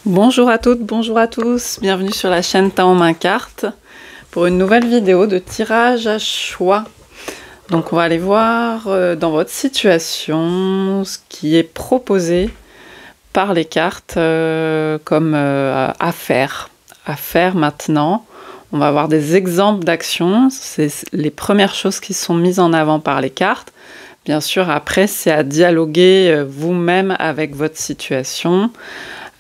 Bonjour à toutes, bonjour à tous, bienvenue sur la chaîne Tao Main Carte pour une nouvelle vidéo de tirage à choix. Donc on va aller voir dans votre situation ce qui est proposé par les cartes comme à faire maintenant. On va avoir des exemples d'actions, c'est les premières choses qui sont mises en avant par les cartes. Bien sûr, après, c'est à dialoguer vous-même avec votre situation,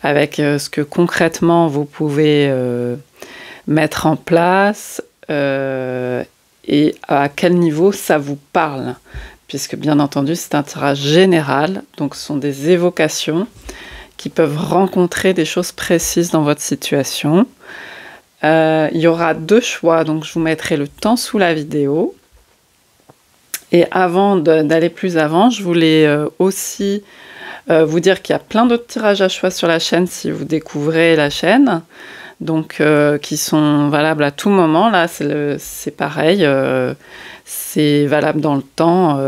avec ce que concrètement vous pouvez mettre en place et à quel niveau ça vous parle. Puisque bien entendu, c'est un tirage général, donc ce sont des évocations qui peuvent rencontrer des choses précises dans votre situation. Il y aura deux choix, donc je vous mettrai le temps sous la vidéo. Et avant d'aller plus avant, je voulais aussi vous dire qu'il y a plein d'autres tirages à choix sur la chaîne si vous découvrez la chaîne, donc qui sont valables à tout moment. Là, c'est pareil, c'est valable dans le temps.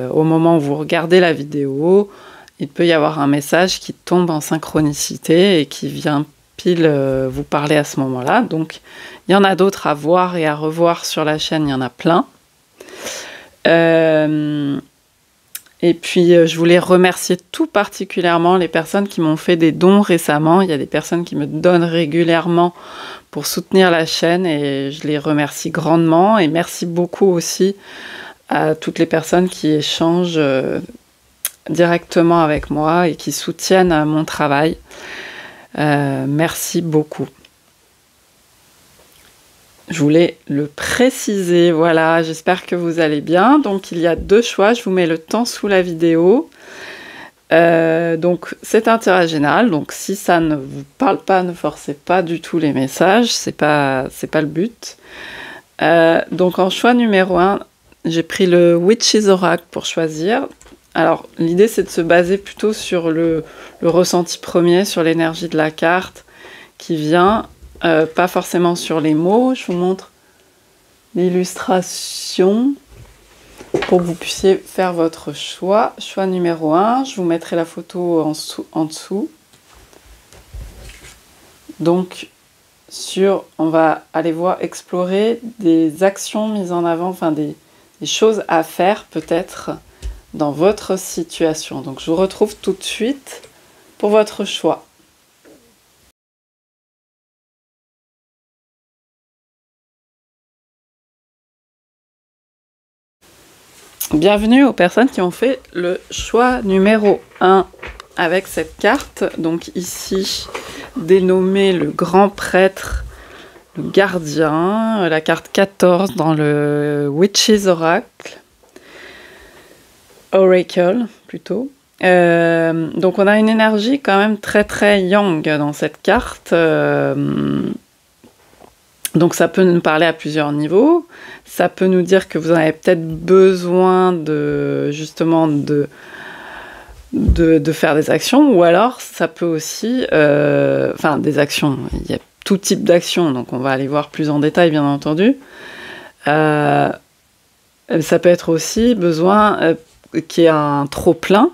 Au moment où vous regardez la vidéo, il peut y avoir un message qui tombe en synchronicité et qui vient pile vous parler à ce moment-là. Donc, il y en a d'autres à voir et à revoir sur la chaîne, il y en a plein. Et puis, je voulais remercier tout particulièrement les personnes qui m'ont fait des dons récemment. Il y a des personnes qui me donnent régulièrement pour soutenir la chaîne et je les remercie grandement. Et merci beaucoup aussi à toutes les personnes qui échangent directement avec moi et qui soutiennent mon travail. Merci beaucoup. Je voulais le préciser, voilà, j'espère que vous allez bien. Donc il y a deux choix, je vous mets le temps sous la vidéo. Donc c'est un tirage général, donc si ça ne vous parle pas, ne forcez pas du tout les messages, c'est pas le but. Donc en choix numéro 1, j'ai pris le Witch's Oracle pour choisir. Alors l'idée c'est de se baser plutôt sur le ressenti premier, sur l'énergie de la carte qui vient. Pas forcément sur les mots, je vous montre l'illustration pour que vous puissiez faire votre choix. Choix numéro 1, je vous mettrai la photo en dessous. Donc, on va aller voir, explorer des actions mises en avant, enfin des choses à faire peut-être dans votre situation. Donc, je vous retrouve tout de suite pour votre choix. Bienvenue aux personnes qui ont fait le choix numéro 1 avec cette carte. Donc ici, dénommée le grand prêtre, le gardien, la carte 14 dans le Witch's Oracle. Oracle, plutôt. Donc on a une énergie quand même très très yang dans cette carte. Donc ça peut nous parler à plusieurs niveaux, ça peut nous dire que vous en avez peut-être besoin justement de faire des actions, ou alors ça peut aussi, enfin des actions, il y a tout type d'actions, donc on va aller voir plus en détail bien entendu. Ça peut être aussi besoin qu'il y ait un trop plein,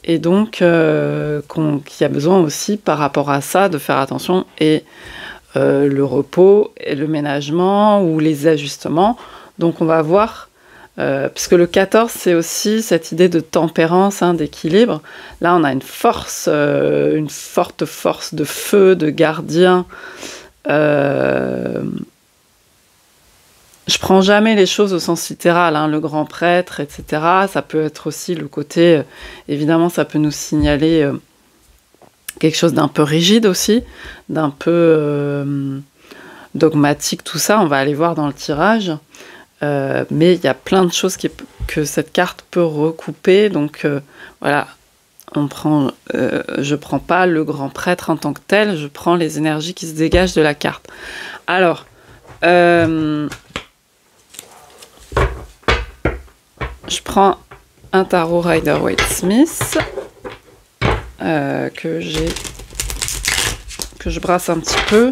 et donc qu'il y a besoin aussi par rapport à ça de faire attention et le repos et le ménagement ou les ajustements. Donc on va voir, puisque le 14 c'est aussi cette idée de tempérance, d'équilibre. Là on a une force, une forte force de feu, de gardien. Je prends jamais les choses au sens littéral, le grand prêtre, etc. Ça peut être aussi le côté, évidemment ça peut nous signaler quelque chose d'un peu rigide aussi, d'un peu dogmatique, tout ça, on va aller voir dans le tirage. Mais il y a plein de choses que cette carte peut recouper, donc voilà, je prends pas le grand prêtre en tant que tel, je prends les énergies qui se dégagent de la carte. Alors, je prends un tarot Rider-Waite-Smith, que je brasse un petit peu,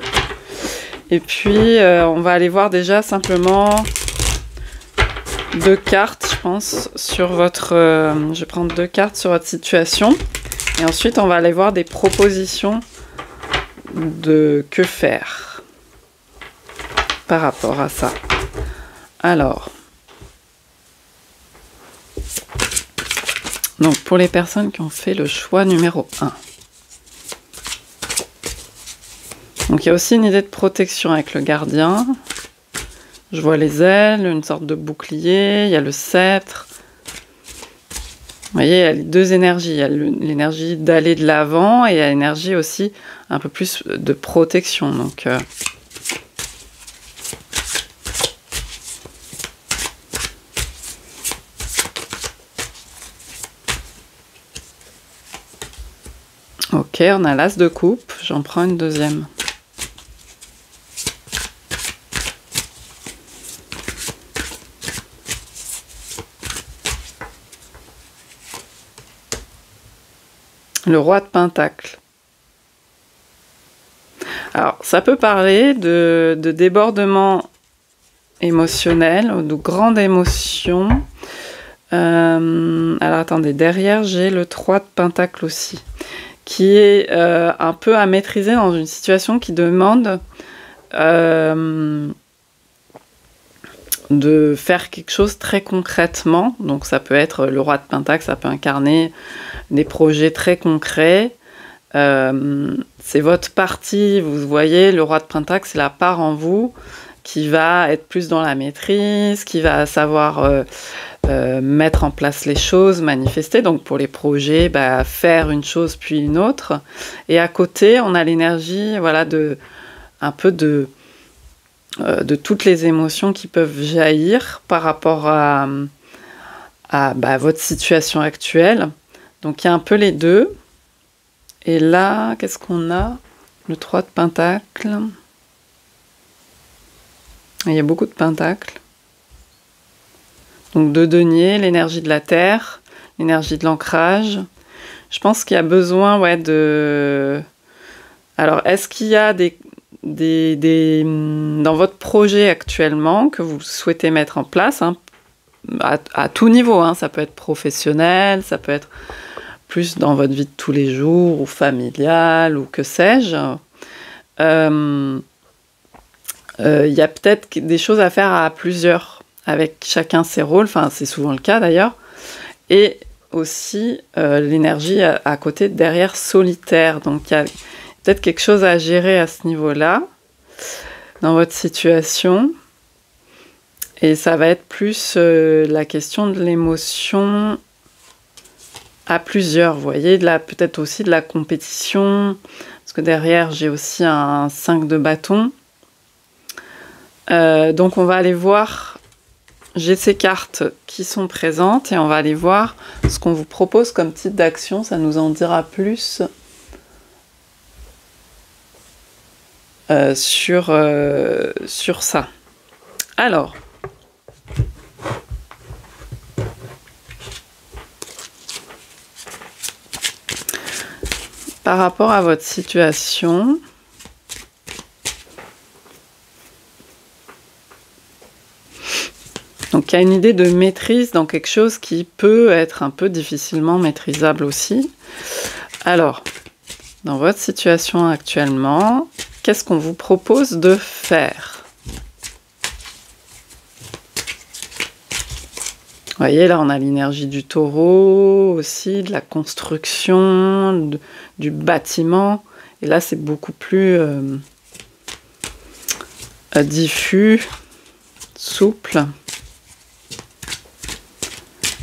et puis on va aller voir déjà simplement deux cartes, je pense, sur votre je vais prendre deux cartes sur votre situation, et ensuite on va aller voir des propositions de que faire par rapport à ça. Alors, donc pour les personnes qui ont fait le choix numéro 1. Donc il y a aussi une idée de protection avec le gardien. Je vois les ailes, une sorte de bouclier, il y a le sceptre. Vous voyez, il y a les deux énergies. Il y a l'énergie d'aller de l'avant et il y a l'énergie aussi un peu plus de protection. Donc, ok, on a l'as de coupe. J'en prends une deuxième. Le roi de Pentacle. Alors, ça peut parler de débordement émotionnel, ou de grande émotion. Alors, attendez, derrière, j'ai le 3 de Pentacle aussi, qui est un peu à maîtriser dans une situation qui demande de faire quelque chose très concrètement. Donc, ça peut être le roi de Pentacle, ça peut incarner des projets très concrets. C'est votre partie, vous voyez, le roi de Pentacle, c'est la part en vous qui va être plus dans la maîtrise, qui va savoir mettre en place les choses, manifester. Donc pour les projets, faire une chose puis une autre. Et à côté, on a l'énergie, voilà, un peu de toutes les émotions qui peuvent jaillir par rapport à votre situation actuelle. Donc il y a un peu les deux. Et là, qu'est-ce qu'on a? Le 3 de Pentacle. Il y a beaucoup de Pentacles. Donc 2 deniers, l'énergie de la Terre, l'énergie de l'ancrage. Je pense qu'il y a besoin de... Alors, est-ce qu'il y a dans votre projet actuellement que vous souhaitez mettre en place, hein, à tout niveau, hein, ça peut être professionnel, ça peut être plus dans votre vie de tous les jours, ou familiale, ou que sais-je. Il y a peut-être des choses à faire à plusieurs, avec chacun ses rôles, enfin c'est souvent le cas d'ailleurs, et aussi l'énergie à côté, derrière, solitaire. Donc il y a peut-être quelque chose à gérer à ce niveau-là, dans votre situation. Et ça va être plus la question de l'émotion à plusieurs, vous voyez, peut-être aussi de la compétition, parce que derrière j'ai aussi un 5 de bâton. Donc on va aller voir, j'ai ces cartes qui sont présentes et on va aller voir ce qu'on vous propose comme type d'action, ça nous en dira plus sur ça. Alors, par rapport à votre situation, donc il y a une idée de maîtrise dans quelque chose qui peut être un peu difficilement maîtrisable aussi. Alors, dans votre situation actuellement, qu'est-ce qu'on vous propose de faire? Vous voyez, là, on a l'énergie du taureau aussi, de la construction, du bâtiment. Et là, c'est beaucoup plus diffus, souple.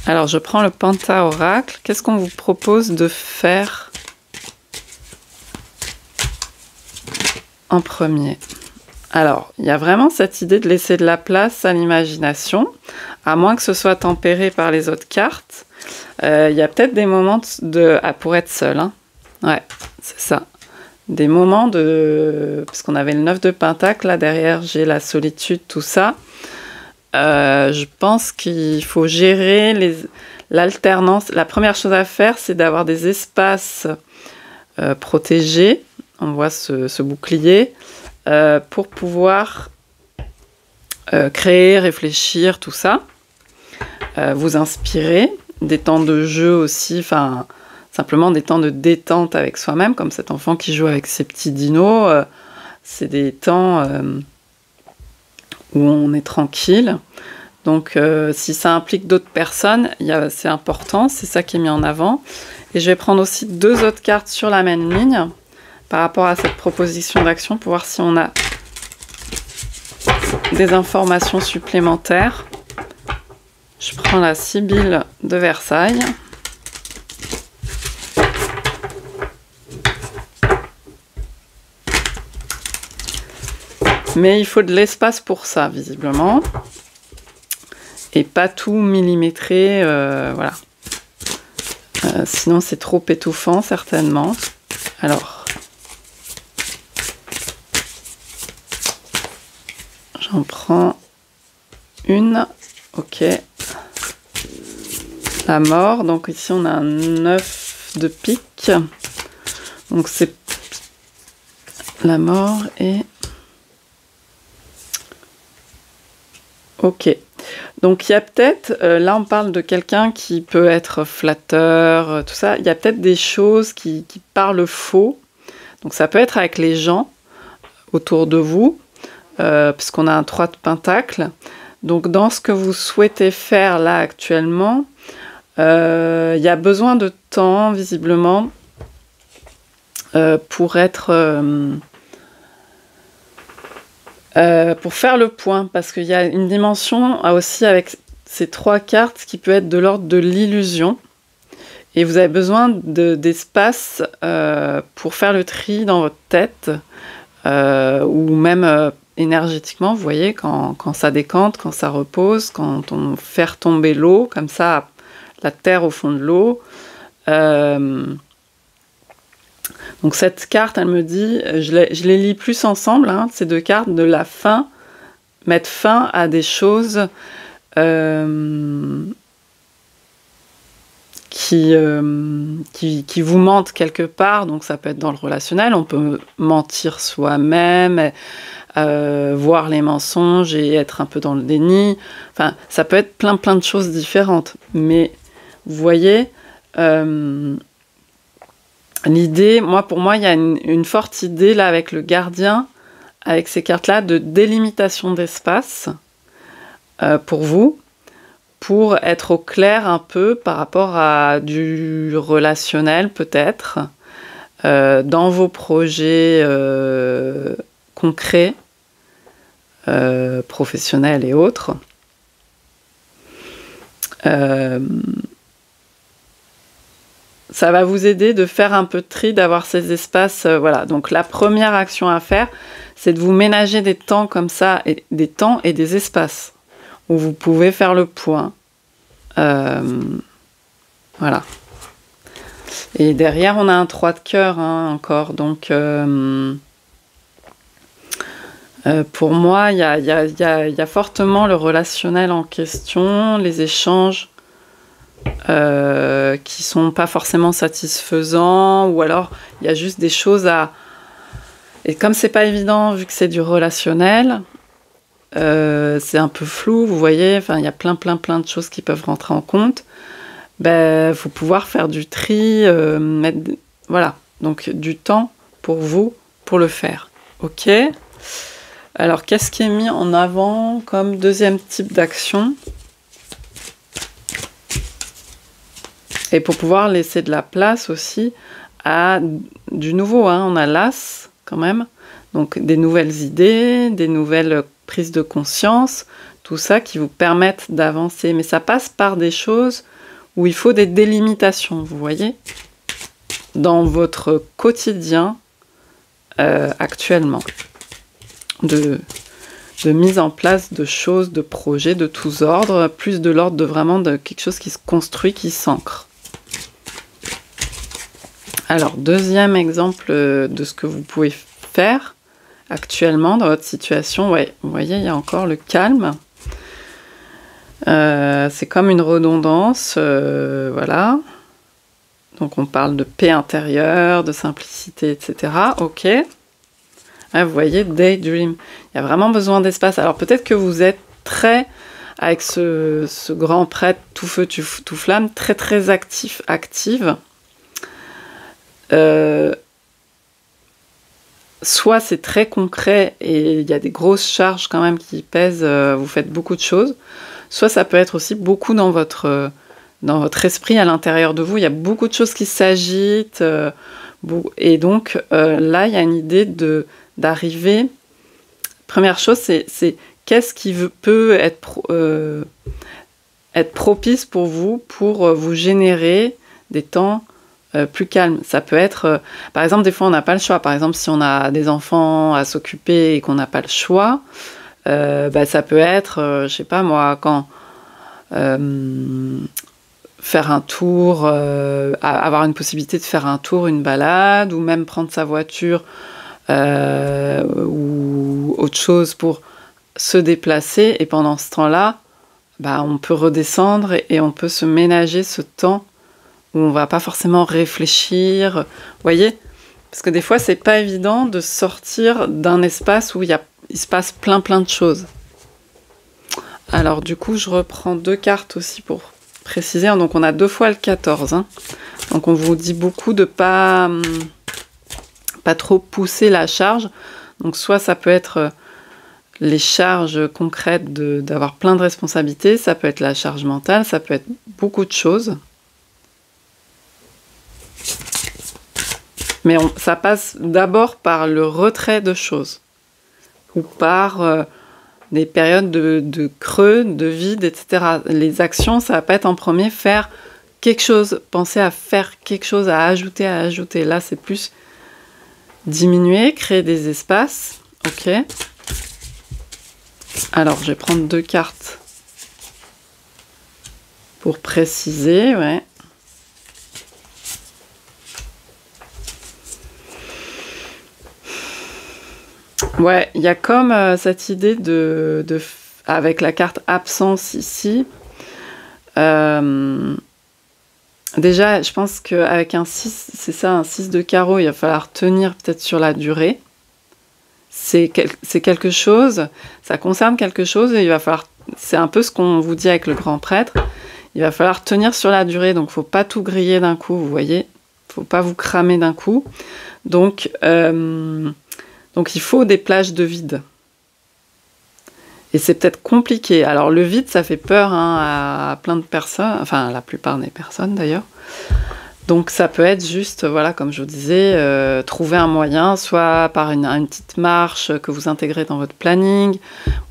Alors, je prends le Penta-Oracle. Qu'est-ce qu'on vous propose de faire en premier? Alors, il y a vraiment cette idée de laisser de la place à l'imagination, à moins que ce soit tempéré par les autres cartes. Il y a peut-être des moments pour être seul. Hein. Ouais, c'est ça. Des moments parce qu'on avait le 9 de Pentacle, là derrière j'ai la solitude, tout ça. Je pense qu'il faut gérer l'alternance. La première chose à faire, c'est d'avoir des espaces protégés. On voit ce bouclier. Pour pouvoir créer, réfléchir, tout ça, vous inspirer, des temps de jeu aussi, enfin, simplement des temps de détente avec soi-même, comme cet enfant qui joue avec ses petits dinos. C'est des temps où on est tranquille. Donc, si ça implique d'autres personnes, c'est important, c'est ça qui est mis en avant. Et je vais prendre aussi 2 autres cartes sur la même ligne par rapport à cette proposition d'action pour voir si on a des informations supplémentaires. Je prends la Sibylle de Versailles. Mais il faut de l'espace pour ça, visiblement. Et pas tout millimétré, voilà. Sinon, c'est trop étouffant, certainement. Alors, j'en prends une. Ok. La mort. Donc ici, on a un 9 de pique. Donc c'est la mort et... Ok. Donc il y a peut-être, là on parle de quelqu'un qui peut être flatteur, tout ça. Il y a peut-être des choses qui parlent faux. Donc ça peut être avec les gens autour de vous, puisqu'on a un 3 de pentacle. Donc dans ce que vous souhaitez faire là actuellement, il y a besoin de temps, visiblement, pour être... pour faire le point, parce qu'il y a une dimension aussi avec ces 3 cartes qui peut être de l'ordre de l'illusion. Et vous avez besoin d'espace pour faire le tri dans votre tête, ou même énergétiquement, vous voyez, quand ça décante, quand ça repose, quand on fait retomber l'eau, comme ça, la terre au fond de l'eau. Donc cette carte, elle me dit, je les lis plus ensemble, hein, ces 2 cartes, de la fin, mettre fin à des choses qui vous mentent quelque part. Donc ça peut être dans le relationnel, on peut mentir soi-même, voir les mensonges et être un peu dans le déni. Enfin, ça peut être plein de choses différentes. Mais vous voyez... l'idée, pour moi, il y a une forte idée là avec le gardien, avec ces cartes-là, de délimitation d'espace pour vous, pour être au clair un peu par rapport à du relationnel peut-être, dans vos projets concrets, professionnels et autres. Ça va vous aider de faire un peu de tri, d'avoir ces espaces. Voilà. Donc la première action à faire, c'est de vous ménager des temps comme ça, et des temps et des espaces où vous pouvez faire le point. Voilà. Et derrière, on a un 3 de cœur encore. Donc pour moi, il y a fortement le relationnel en question, les échanges. Qui sont pas forcément satisfaisants, ou alors il y a juste des choses à... Et comme c'est pas évident, vu que c'est du relationnel, c'est un peu flou, vous voyez, enfin il y a plein de choses qui peuvent rentrer en compte. Faut pouvoir faire du tri, voilà, donc du temps pour vous, pour le faire. Ok. Alors qu'est-ce qui est mis en avant comme deuxième type d'action ? Et pour pouvoir laisser de la place aussi à du nouveau, hein. On a l'As quand même, donc des nouvelles idées, des nouvelles prises de conscience, tout ça qui vous permettent d'avancer. Mais ça passe par des choses où il faut des délimitations, vous voyez, dans votre quotidien actuellement, de mise en place de choses, de projets de tous ordres, plus de l'ordre de vraiment de quelque chose qui se construit, qui s'ancre. Alors, deuxième exemple de ce que vous pouvez faire actuellement dans votre situation. Ouais, vous voyez, il y a encore le calme. C'est comme une redondance, voilà. Donc, on parle de paix intérieure, de simplicité, etc. Ok. Vous voyez, daydream. Il y a vraiment besoin d'espace. Alors, peut-être que vous êtes très, avec ce grand prêtre tout feu, tout flamme, très active. soit c'est très concret et il y a des grosses charges quand même qui pèsent, vous faites beaucoup de choses, soit ça peut être aussi beaucoup dans votre esprit à l'intérieur de vous, il y a beaucoup de choses qui s'agitent, et donc là il y a une idée d'arriver. Première chose, c'est qu'est-ce qui peut être propice pour vous générer des temps plus calmes. Ça peut être, par exemple, des fois on n'a pas le choix. Par exemple, si on a des enfants à s'occuper et qu'on n'a pas le choix, ça peut être, je sais pas moi, quand faire un tour, avoir une possibilité de faire un tour, une balade, ou même prendre sa voiture ou autre chose pour se déplacer. Et pendant ce temps-là, on peut redescendre et on peut se ménager ce temps où on va pas forcément réfléchir, vous voyez, parce que des fois c'est pas évident de sortir d'un espace où il se passe plein de choses. Alors du coup je reprends 2 cartes aussi pour préciser, donc on a 2 fois le 14, hein. Donc on vous dit beaucoup de pas trop pousser la charge, donc soit ça peut être les charges concrètes d'avoir plein de responsabilités, ça peut être la charge mentale, ça peut être beaucoup de choses. Mais ça passe d'abord par le retrait de choses, ou par des périodes de creux, de vide, etc. Les actions, ça va pas être en premier faire quelque chose, penser à faire quelque chose, à ajouter. Là, c'est plus diminuer, créer des espaces. Ok. Alors, je vais prendre 2 cartes pour préciser, ouais. Ouais, il y a comme cette idée avec la carte absence ici. Déjà, je pense qu'avec un 6, c'est ça, un 6 de carreau, il va falloir tenir peut-être sur la durée. C'est quelque chose, ça concerne quelque chose, et il va falloir, c'est un peu ce qu'on vous dit avec le grand prêtre, il va falloir tenir sur la durée, donc faut pas tout griller d'un coup, vous voyez, faut pas vous cramer d'un coup. Donc il faut des plages de vide. Et c'est peut-être compliqué. Alors le vide, ça fait peur à plein de personnes, enfin à la plupart des personnes d'ailleurs. Donc ça peut être juste, voilà, comme je vous disais, trouver un moyen, soit par une petite marche que vous intégrez dans votre planning,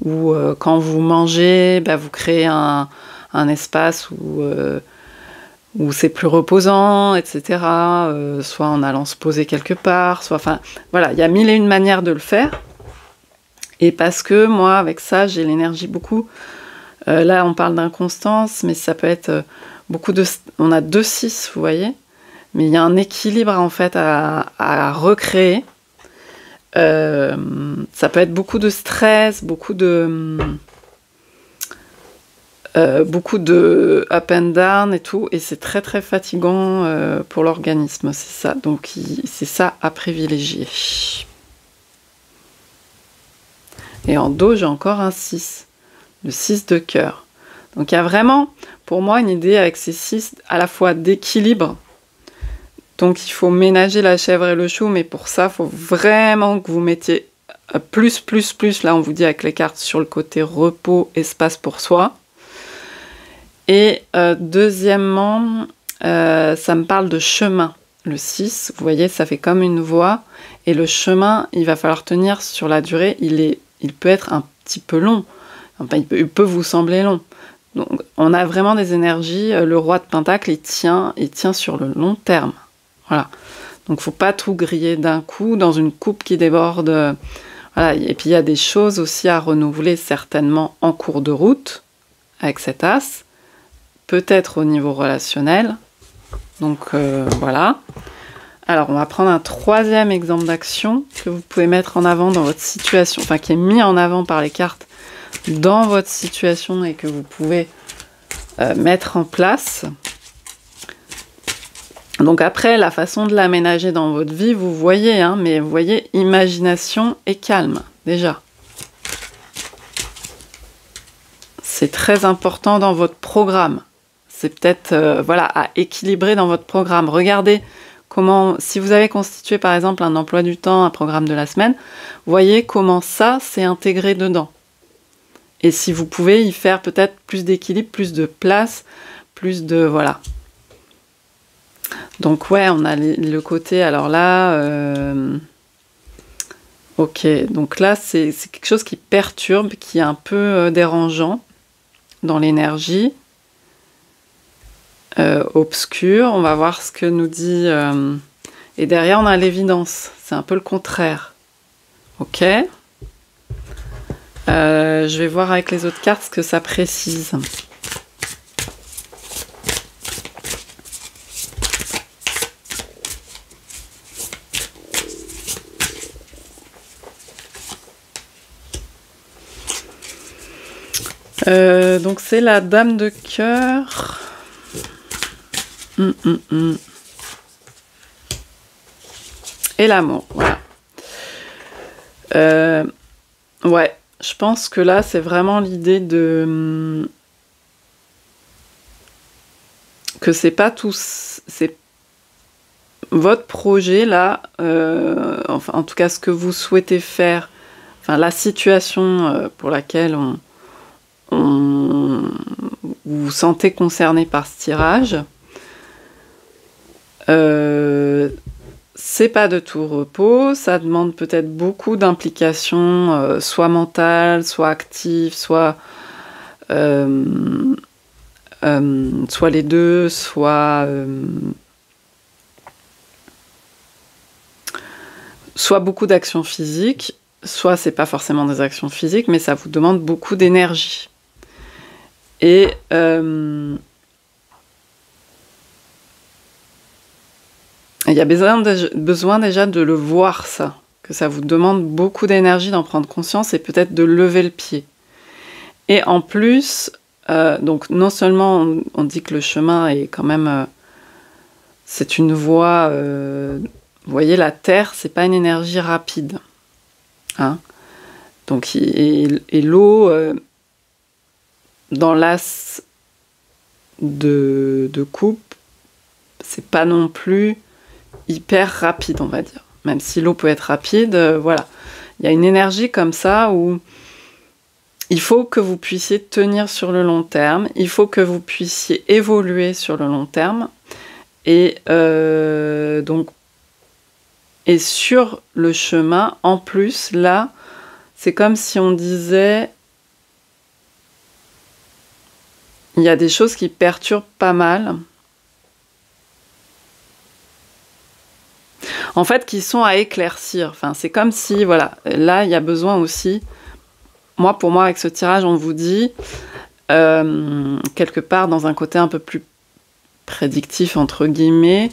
ou quand vous mangez, vous créez un espace où c'est plus reposant, etc. Soit en allant se poser quelque part, soit... Enfin, voilà, il y a 1001 manières de le faire. Et parce que moi, avec ça, j'ai l'énergie beaucoup... là, on parle d'inconstance, mais ça peut être beaucoup de... On a 2 6, vous voyez. Mais il y a un équilibre, en fait, à recréer. Ça peut être beaucoup de stress, beaucoup de up and down et tout, et c'est très très fatigant pour l'organisme, c'est ça. Donc c'est ça à privilégier. Et en dos, j'ai encore un 6, le 6 de cœur. Donc il y a vraiment, pour moi, une idée avec ces 6 à la fois d'équilibre. Donc il faut ménager la chèvre et le chou, mais pour ça, il faut vraiment que vous mettiez plus, là on vous dit avec les cartes, sur le côté repos, espace pour soi. Et deuxièmement, ça me parle de chemin. Le 6, vous voyez, ça fait comme une voie. Et le chemin, il va falloir tenir sur la durée. Il peut être un petit peu long. Enfin, il peut vous sembler long. Donc, on a vraiment des énergies. Le roi de Pentacle, il tient sur le long terme. Voilà. Donc, faut pas tout griller d'un coup dans une coupe qui déborde. Voilà. Et puis, il y a des choses aussi à renouveler certainement en cours de route avec cet as. Peut-être au niveau relationnel. Donc voilà. Alors on va prendre un 3e exemple d'action que vous pouvez mettre en avant dans votre situation, enfin qui est mis en avant par les cartes dans votre situation et que vous pouvez mettre en place. Donc après, la façon de l'aménager dans votre vie, vous voyez, hein, mais vous voyez, imagination et calme, déjà. C'est très important dans votre programme. C'est peut-être voilà, à équilibrer dans votre programme. Regardez comment, si vous avez constitué par exemple un emploi du temps, un programme de la semaine, voyez comment ça s'est intégré dedans. Et si vous pouvez y faire peut-être plus d'équilibre, plus de place, plus de... Voilà. Donc ouais, on a le côté... Alors là... Ok, donc là, c'est quelque chose qui perturbe, qui est un peu dérangeant dans l'énergie. Obscur, on va voir ce que nous dit... Et derrière, on a l'évidence. C'est un peu le contraire. Ok. Je vais voir avec les autres cartes ce que ça précise. Donc c'est la dame de cœur. Et l'amour, voilà. Ouais, je pense que là, c'est vraiment l'idée de... que c'est pas tout... C'est votre projet, là, enfin, en tout cas, ce que vous souhaitez faire, enfin, la situation pour laquelle vous vous sentez concerné par ce tirage, c'est pas de tout repos, ça demande peut-être beaucoup d'implications, soit mentales, soit actives, soit les deux, soit beaucoup d'actions physiques, soit c'est pas forcément des actions physiques, mais ça vous demande beaucoup d'énergie. Et il y a besoin déjà de le voir, ça, que ça vous demande beaucoup d'énergie d'en prendre conscience et peut-être de lever le pied. Et en plus, donc non seulement on dit que le chemin est quand même... c'est une voie... vous voyez, la Terre, c'est pas une énergie rapide. Hein, donc, et l'eau, dans l'as de coupe, c'est pas non plus hyper rapide, on va dire. Même si l'eau peut être rapide, voilà. Il y a une énergie comme ça où il faut que vous puissiez tenir sur le long terme, il faut que vous puissiez évoluer sur le long terme. Et donc, et sur le chemin, en plus, là, c'est comme si on disait... Il y a des choses qui perturbent pas mal. En fait, qui sont à éclaircir. Enfin, c'est comme si, voilà, là, il y a besoin aussi... pour moi, avec ce tirage, on vous dit, quelque part, dans un côté un peu plus prédictif, entre guillemets,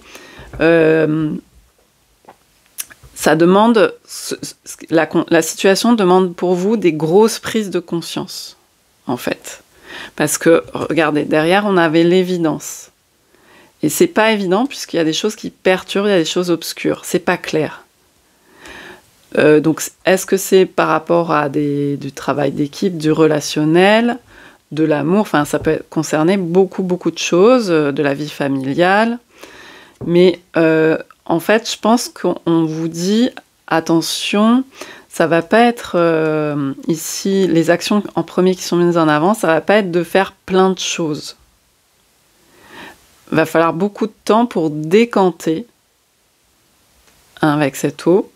ça demande... La situation demande pour vous des grosses prises de conscience, en fait. Parce que, regardez, derrière, on avait l'évidence. Et c'est pas évident, puisqu'il y a des choses qui perturbent, il y a des choses obscures. C'est pas clair. Donc, est-ce que c'est par rapport à du travail d'équipe, du relationnel, de l'amour? Enfin, ça peut concerner beaucoup de choses, de la vie familiale. Mais en fait, je pense qu'on vous dit, attention, ça va pas être ici, les actions en premier qui sont mises en avant, ça va pas être de faire plein de choses. Va falloir beaucoup de temps pour décanter avec cette eau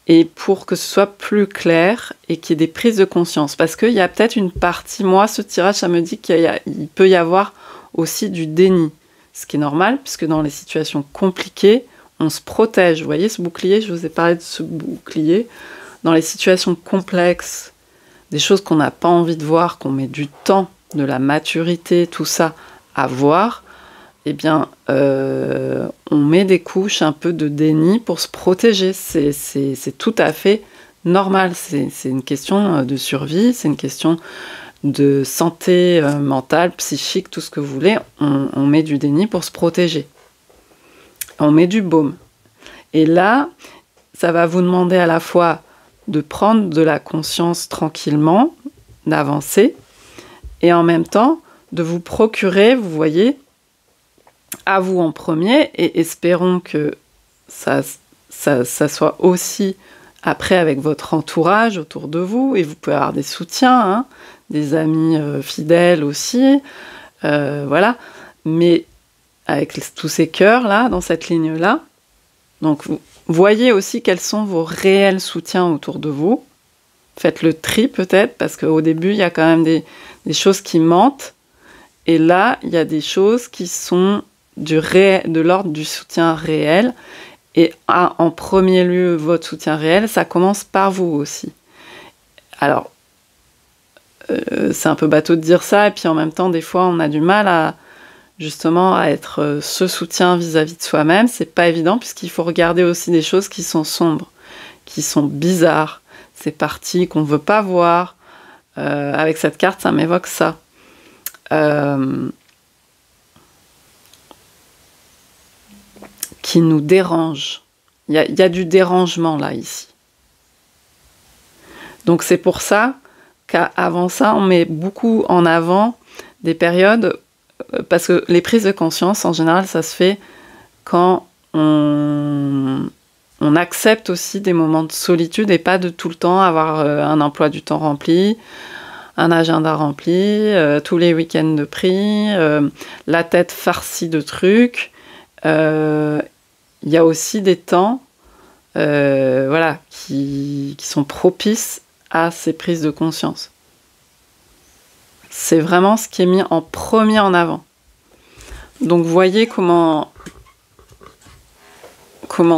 et pour que ce soit plus clair et qu'il y ait des prises de conscience. Parce qu'il y a peut-être une partie, moi, ce tirage, ça me dit qu'il peut y avoir aussi du déni. Ce qui est normal, puisque dans les situations compliquées, on se protège. Vous voyez ce bouclier, je vous ai parlé de ce bouclier. Dans les situations complexes, des choses qu'on n'a pas envie de voir, qu'on met du temps, de la maturité, tout ça, à voir, eh bien, on met des couches un peu de déni pour se protéger. C'est tout à fait normal. C'est une question de survie, c'est une question de santé mentale, psychique, tout ce que vous voulez. On met du déni pour se protéger. On met du baume. Et là, ça va vous demander à la fois de prendre de la conscience tranquillement, d'avancer, et en même temps, de vous procurer, vous voyez, à vous en premier, et espérons que ça soit aussi après avec votre entourage autour de vous, et vous pouvez avoir des soutiens, hein, des amis fidèles aussi, voilà, mais avec tous ces cœurs-là, dans cette ligne-là, donc vous voyez aussi quels sont vos réels soutiens autour de vous. Faites le tri peut-être, parce qu'au début, il y a quand même des choses qui mentent, et là, il y a des choses qui sont de l'ordre du soutien réel, et en premier lieu, votre soutien réel, ça commence par vous aussi. Alors, c'est un peu bateau de dire ça, et puis en même temps, des fois, on a du mal justement à être ce soutien vis-à-vis de soi-même. C'est pas évident, puisqu'il faut regarder aussi des choses qui sont sombres, qui sont bizarres, ces parties qu'on veut pas voir. Avec cette carte, ça m'évoque ça. Qui nous dérange. Il y a du dérangement là, ici. Donc c'est pour ça qu'avant ça, on met beaucoup en avant des périodes, parce que les prises de conscience, en général, ça se fait quand on accepte aussi des moments de solitude, et pas de tout le temps avoir un emploi du temps rempli, un agenda rempli, tous les week-ends de prix, la tête farcie de trucs. Il y a aussi des temps voilà, qui sont propices à ces prises de conscience. C'est vraiment ce qui est mis en premier en avant. Donc voyez comment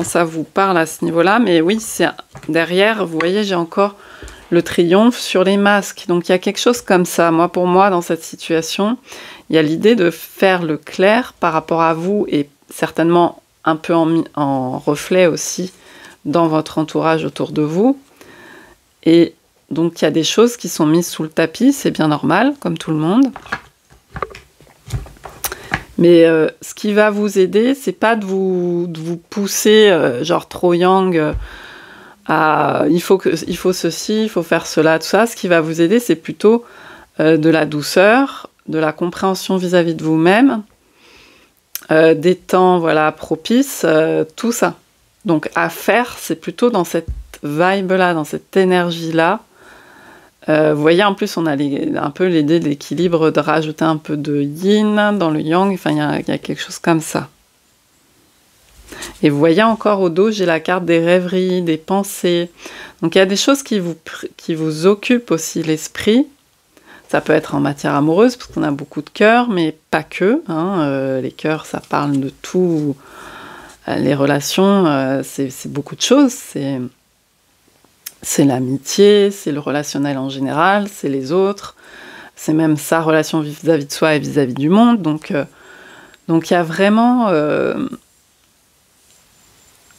ça vous parle à ce niveau-là. Mais oui, derrière, vous voyez, j'ai encore le triomphe sur les masques. Donc il y a quelque chose comme ça. Pour moi, dans cette situation, il y a l'idée de faire le clair par rapport à vous, et certainement un peu en reflet aussi dans votre entourage autour de vous. Et donc il y a des choses qui sont mises sous le tapis, c'est bien normal, comme tout le monde. Mais ce qui va vous aider, c'est pas de vous pousser, genre trop yang, à il faut ceci, il faut faire cela, tout ça. Ce qui va vous aider, c'est plutôt de la douceur, de la compréhension vis-à-vis de vous-même, des temps, voilà, propices, tout ça. Donc à faire, c'est plutôt dans cette vibe-là, dans cette énergie-là. Vous voyez, en plus, on a un peu l'idée d'équilibre, de rajouter un peu de yin dans le yang. Enfin, il y a quelque chose comme ça. Et vous voyez encore au dos, j'ai la carte des rêveries, des pensées. Donc il y a des choses qui vous occupent aussi l'esprit. Ça peut être en matière amoureuse, parce qu'on a beaucoup de cœurs, mais pas que. Hein. Les cœurs, ça parle de tout. Les relations, c'est beaucoup de choses. C'est l'amitié, c'est le relationnel en général, c'est les autres, c'est même sa relation vis-à-vis de soi et vis-à-vis du monde. Donc il y a vraiment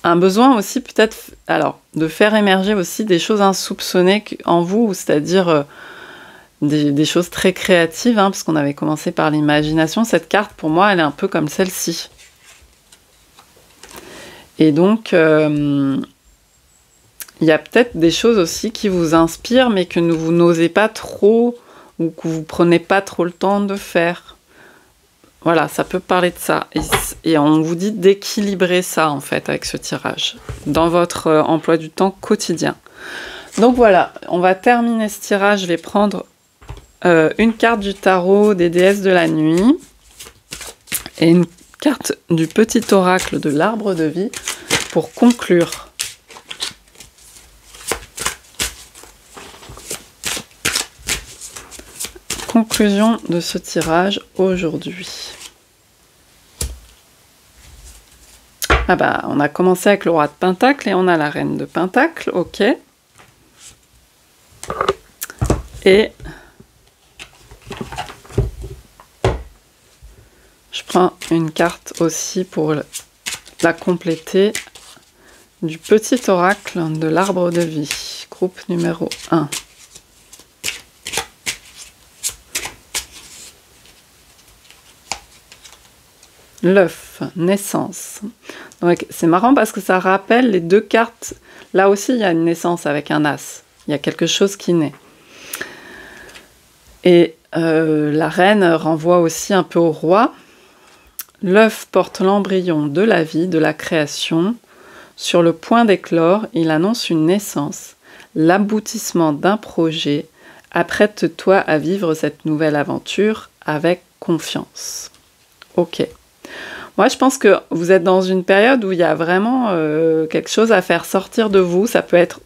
un besoin aussi peut-être, alors, de faire émerger aussi des choses insoupçonnées en vous, c'est-à-dire des choses très créatives, hein, parce qu'on avait commencé par l'imagination. Cette carte, pour moi, elle est un peu comme celle-ci. Et donc, il y a peut-être des choses aussi qui vous inspirent, mais que vous n'osez pas trop, ou que vous prenez pas trop le temps de faire. Voilà, ça peut parler de ça. Et on vous dit d'équilibrer ça, en fait, avec ce tirage, dans votre emploi du temps quotidien. Donc voilà, on va terminer ce tirage. Je vais prendre une carte du tarot des déesses de la nuit, et une carte du petit oracle de l'arbre de vie, pour conclure. Conclusion de ce tirage aujourd'hui. Ah bah, on a commencé avec le roi de Pentacle et on a la reine de Pentacle, ok. Et je prends une carte aussi pour la compléter, du petit oracle de l'arbre de vie, groupe numéro 1. L'œuf, naissance. Donc c'est marrant parce que ça rappelle les deux cartes. Là aussi, il y a une naissance avec un as. Il y a quelque chose qui naît. Et la reine renvoie aussi un peu au roi. L'œuf porte l'embryon de la vie, de la création. sur le point d'éclore, il annonce une naissance, l'aboutissement d'un projet. Apprête-toi à vivre cette nouvelle aventure avec confiance. Ok. Moi, je pense que vous êtes dans une période où il y a vraiment quelque chose à faire sortir de vous. Ça peut être,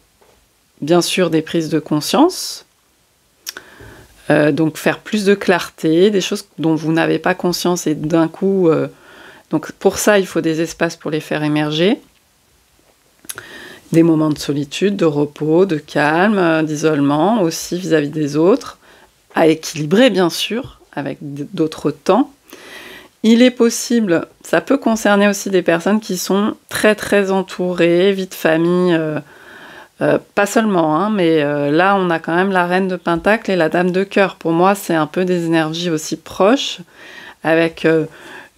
bien sûr, des prises de conscience. Donc, faire plus de clarté, des choses dont vous n'avez pas conscience et d'un coup... donc, pour ça, il faut des espaces pour les faire émerger. Des moments de solitude, de repos, de calme, d'isolement aussi vis-à-vis des autres. À équilibrer, bien sûr, avec d'autres temps. Il est possible, ça peut concerner aussi des personnes qui sont très très entourées, vie de famille, pas seulement, hein, mais là on a quand même la reine de Pentacle et la dame de cœur. Pour moi c'est un peu des énergies aussi proches, avec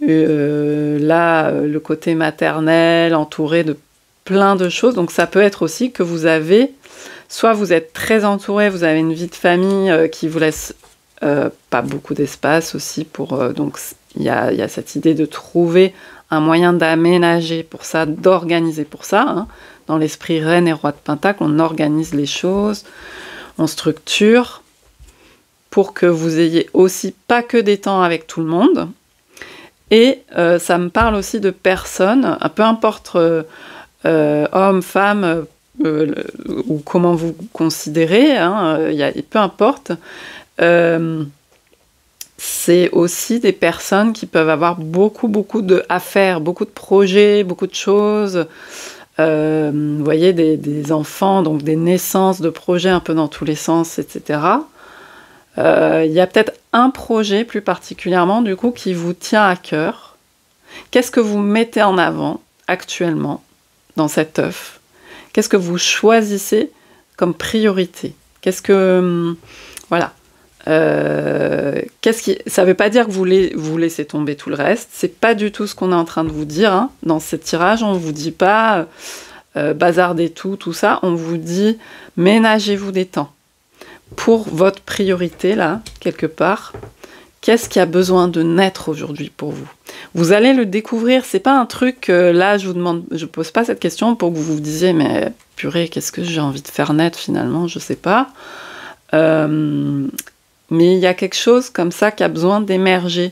là le côté maternel, entouré de plein de choses. Donc ça peut être aussi que vous avez, soit vous êtes très entouré, vous avez une vie de famille qui vous laisse pas beaucoup d'espace aussi pour... donc il y a cette idée de trouver un moyen d'aménager pour ça, d'organiser pour ça. Hein. Dans l'esprit reine et roi de Pentacle, on organise les choses, on structure pour que vous ayez aussi pas que des temps avec tout le monde. Et ça me parle aussi de personnes, peu importe homme, femme, ou comment vous considérez, hein, peu importe. C'est aussi des personnes qui peuvent avoir beaucoup à faire, beaucoup de projets, beaucoup de choses. Vous voyez, des enfants, donc des naissances de projets un peu dans tous les sens, etc. Il y a peut-être un projet plus particulièrement, du coup, qui vous tient à cœur. Qu'est-ce que vous mettez en avant actuellement dans cet œuf? Qu'est-ce que vous choisissez comme priorité? Qu'est-ce que... voilà. Ça ne veut pas dire que vous laissez tomber tout le reste. C'est pas du tout ce qu'on est en train de vous dire. Hein. Dans ce tirage, on ne vous dit pas bazardez tout ça. On vous dit ménagez-vous des temps. Pour votre priorité, là, quelque part, qu'est-ce qui a besoin de naître aujourd'hui pour vous? Vous allez le découvrir. C'est pas un truc, là, je pose pas cette question pour que vous vous disiez, mais purée, qu'est-ce que j'ai envie de faire naître finalement? Je sais pas. Mais il y a quelque chose comme ça qui a besoin d'émerger.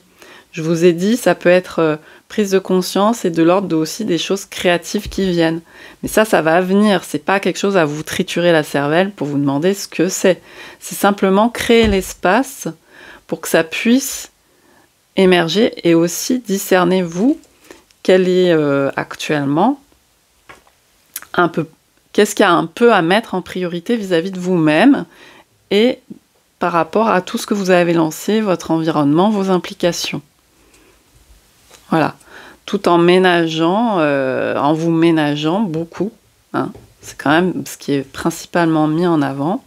Je vous ai dit, ça peut être prise de conscience et de l'ordre aussi des choses créatives qui viennent. Mais ça va venir. C'est pas quelque chose à vous triturer la cervelle pour vous demander ce que c'est. C'est simplement créer l'espace pour que ça puisse émerger et aussi discerner, vous, quel est actuellement un peu... Qu'est-ce qu'il y a un peu à mettre en priorité vis-à-vis de vous-même et par rapport à tout ce que vous avez lancé, votre environnement, vos implications. Voilà. Tout en ménageant, en vous ménageant beaucoup. Hein. C'est quand même ce qui est principalement mis en avant.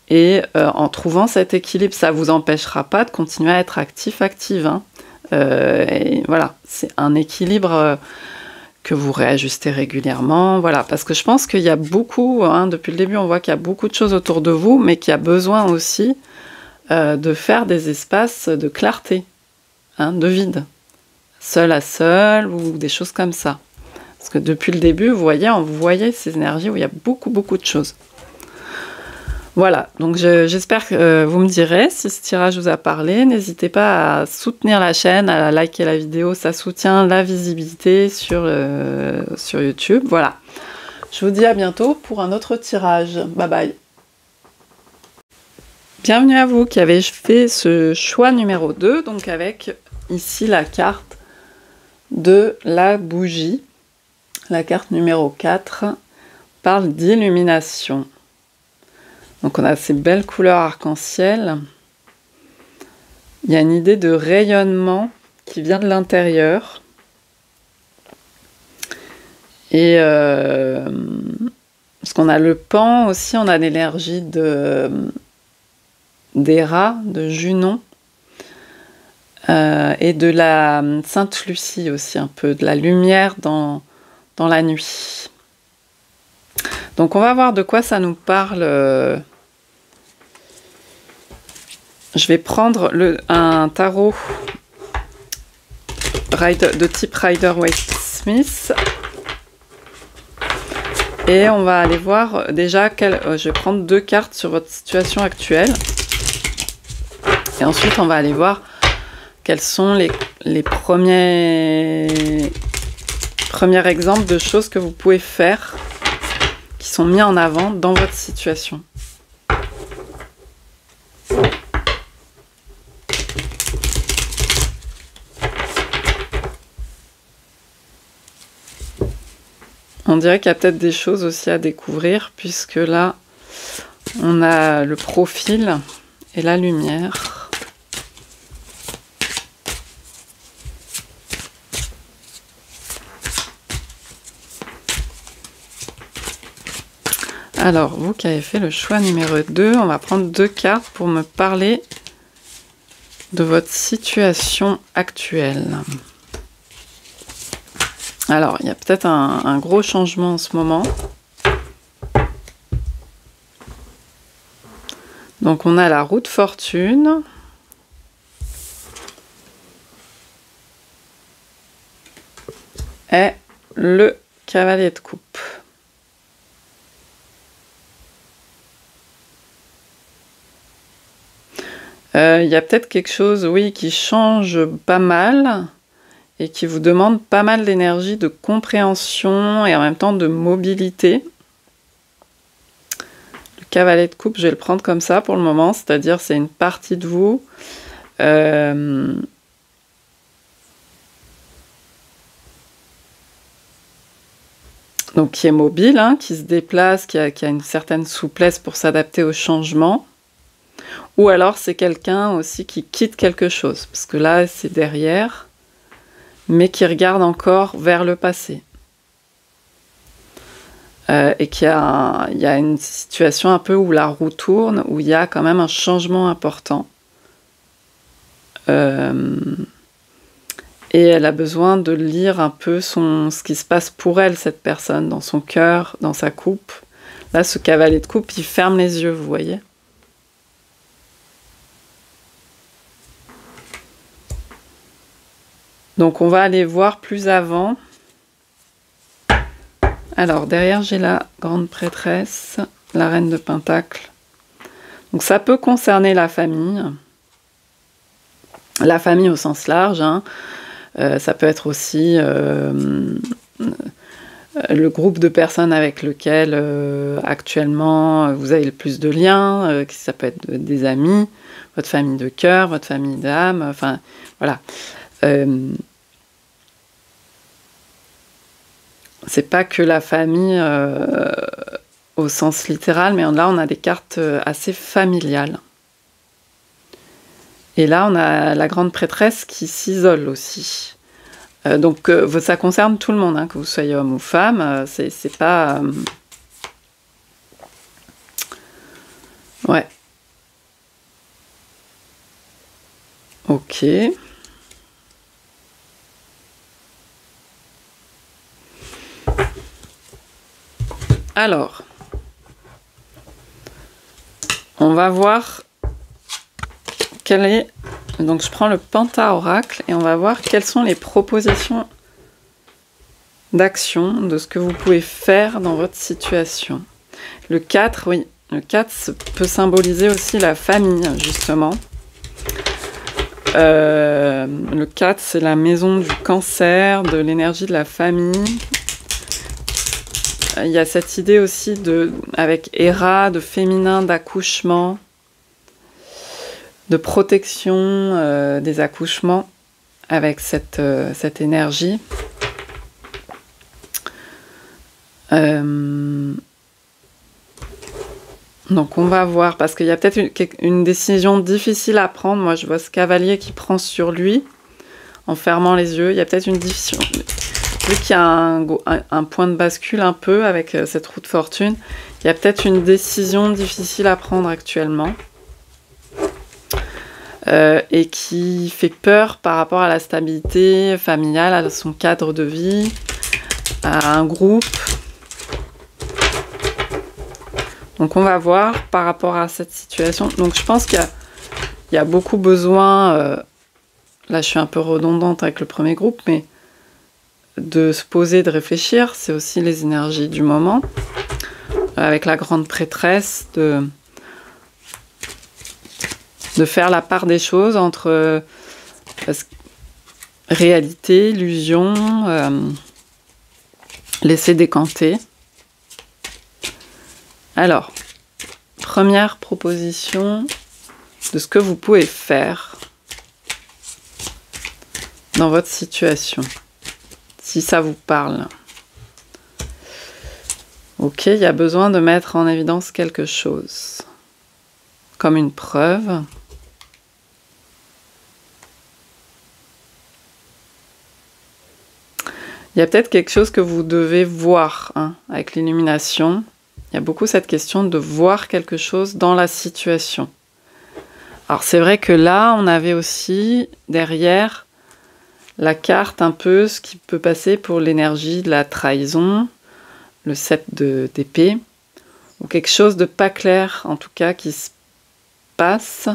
Et en trouvant cet équilibre, ça ne vous empêchera pas de continuer à être active. Hein. Et voilà, c'est un équilibre... que vous réajustez régulièrement, voilà, parce que je pense qu'il y a beaucoup, hein, depuis le début on voit qu'il y a beaucoup de choses autour de vous, mais qu'il y a besoin aussi de faire des espaces de clarté, hein, de vide, seul à seul, ou des choses comme ça. Parce que depuis le début, vous voyez ces énergies où il y a beaucoup de choses. Voilà, donc j'espère que vous me direz si ce tirage vous a parlé. N'hésitez pas à soutenir la chaîne, à liker la vidéo, ça soutient la visibilité sur YouTube. Voilà, je vous dis à bientôt pour un autre tirage. Bye bye. Bienvenue à vous qui avez fait ce choix numéro 2, donc avec ici la carte de la bougie. La carte numéro 4 parle d'illumination. Donc on a ces belles couleurs arc-en-ciel. Il y a une idée de rayonnement qui vient de l'intérieur. Et parce qu'on a le pan aussi, on a l'énergie d'Héra, de Junon. Et de la Sainte Lucie aussi, un peu de la lumière dans la nuit. Donc on va voir de quoi ça nous parle. Je vais prendre un tarot de type Rider-Waite-Smith. Et on va aller voir déjà, je vais prendre 2 cartes sur votre situation actuelle. Et ensuite, on va aller voir quels sont les premiers exemples de choses que vous pouvez faire qui sont mis en avant dans votre situation. On dirait qu'il y a peut-être des choses aussi à découvrir, puisque là, on a le profil et la lumière. Alors, vous qui avez fait le choix numéro 2, on va prendre 2 cartes pour me parler de votre situation actuelle. Alors, il y a peut-être un gros changement en ce moment. Donc, on a la roue de fortune. Et le cavalier de coupe. Il y a peut-être quelque chose, oui, qui change pas mal et qui vous demande pas mal d'énergie, de compréhension et en même temps de mobilité. Le cavalier de coupe, je vais le prendre comme ça pour le moment, c'est-à-dire c'est une partie de vous donc qui est mobile, hein, qui se déplace, qui a une certaine souplesse pour s'adapter au changement. Ou alors c'est quelqu'un aussi qui quitte quelque chose, parce que là c'est derrière, mais qui regarde encore vers le passé. Et il y a une situation un peu où la roue tourne, où il y a quand même un changement important. Et elle a besoin de lire un peu ce qui se passe pour elle, cette personne, dans son cœur, dans sa coupe. Là, ce cavalier de coupe, il ferme les yeux, vous voyez. Donc on va aller voir plus avant. Alors derrière j'ai la grande prêtresse, la reine de Pentacle. Donc ça peut concerner la famille au sens large. Hein. Ça peut être aussi le groupe de personnes avec lequel actuellement vous avez le plus de liens. Ça peut être des amis, votre famille de cœur, votre famille d'âme. Enfin voilà. C'est pas que la famille au sens littéral, mais là on a des cartes assez familiales. Et là on a la grande prêtresse qui s'isole aussi. Donc ça concerne tout le monde, hein, que vous soyez homme ou femme, c'est pas... Ouais. Ok. Alors, on va voir quel est... Donc je prends le Pentaoracle et on va voir quelles sont les propositions d'action de ce que vous pouvez faire dans votre situation. Le 4, oui, le 4 peut symboliser aussi la famille, justement. Le 4, c'est la maison du Cancer, de l'énergie de la famille. Il y a cette idée aussi avec Héra, de féminin, d'accouchement, de protection des accouchements avec cette énergie. Donc on va voir, parce qu'il y a peut-être une décision difficile à prendre. Moi je vois ce cavalier qui prend sur lui en fermant les yeux. Il y a peut-être une décision... Vu qu'il y a un point de bascule un peu avec cette roue de fortune, il y a peut-être une décision difficile à prendre actuellement et qui fait peur par rapport à la stabilité familiale, à son cadre de vie, à un groupe. Donc on va voir par rapport à cette situation. Donc je pense qu'il y a beaucoup besoin, là je suis un peu redondante avec le premier groupe, mais de se poser, de réfléchir, c'est aussi les énergies du moment. avec la grande prêtresse, de faire la part des choses entre réalité, illusion, laisser décanter. Alors, première proposition de ce que vous pouvez faire dans votre situation, si ça vous parle. Ok, il y a besoin de mettre en évidence quelque chose, comme une preuve. Il y a peut-être quelque chose que vous devez voir, hein, avec l'illumination. Il y a beaucoup cette question de voir quelque chose dans la situation. Alors c'est vrai que là, on avait aussi derrière la carte un peu ce qui peut passer pour l'énergie de la trahison, le 7 d'épée, ou quelque chose de pas clair, en tout cas, qui se passe.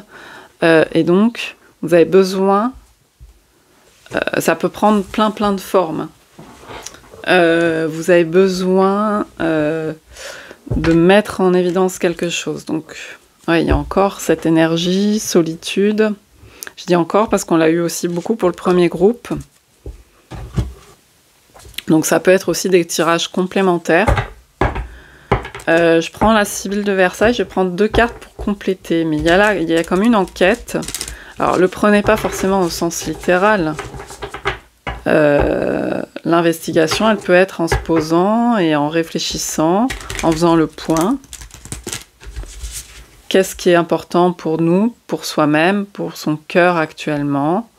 Et donc, vous avez besoin, ça peut prendre plein de formes. Vous avez besoin de mettre en évidence quelque chose. Donc, ouais, il y a encore cette énergie, solitude. Je dis encore parce qu'on l'a eu aussi beaucoup pour le premier groupe. Donc ça peut être aussi des tirages complémentaires. Je prends la Sibylle de Versailles, je vais prendre 2 cartes pour compléter. Mais il y a comme une enquête. Alors, le prenez pas forcément au sens littéral. L'investigation, elle peut être en se posant et en réfléchissant, en faisant le point. Qu'est-ce qui est important pour nous, pour soi-même, pour son cœur actuellement?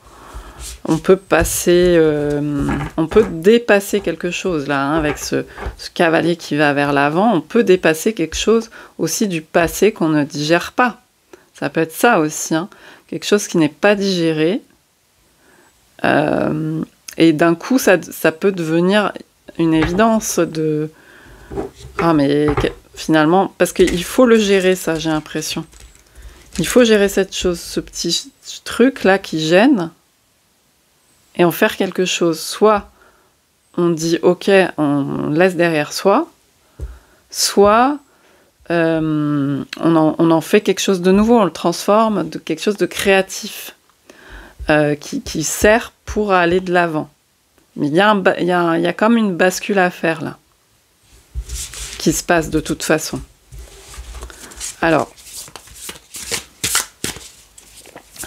On peut on peut dépasser quelque chose là, hein, avec ce cavalier qui va vers l'avant. On peut dépasser quelque chose aussi du passé qu'on ne digère pas. Ça peut être ça aussi, hein, quelque chose qui n'est pas digéré. Et d'un coup, ça peut devenir une évidence de... Ah mais finalement, parce qu'il faut le gérer ça, j'ai l'impression. Il faut gérer cette chose, ce petit truc là qui gêne, et en faire quelque chose. Soit on dit ok, on laisse derrière soi, soit on en fait quelque chose de nouveau, on le transforme de quelque chose de créatif qui sert pour aller de l'avant. Mais il y a comme une bascule à faire là, qui se passe de toute façon. Alors,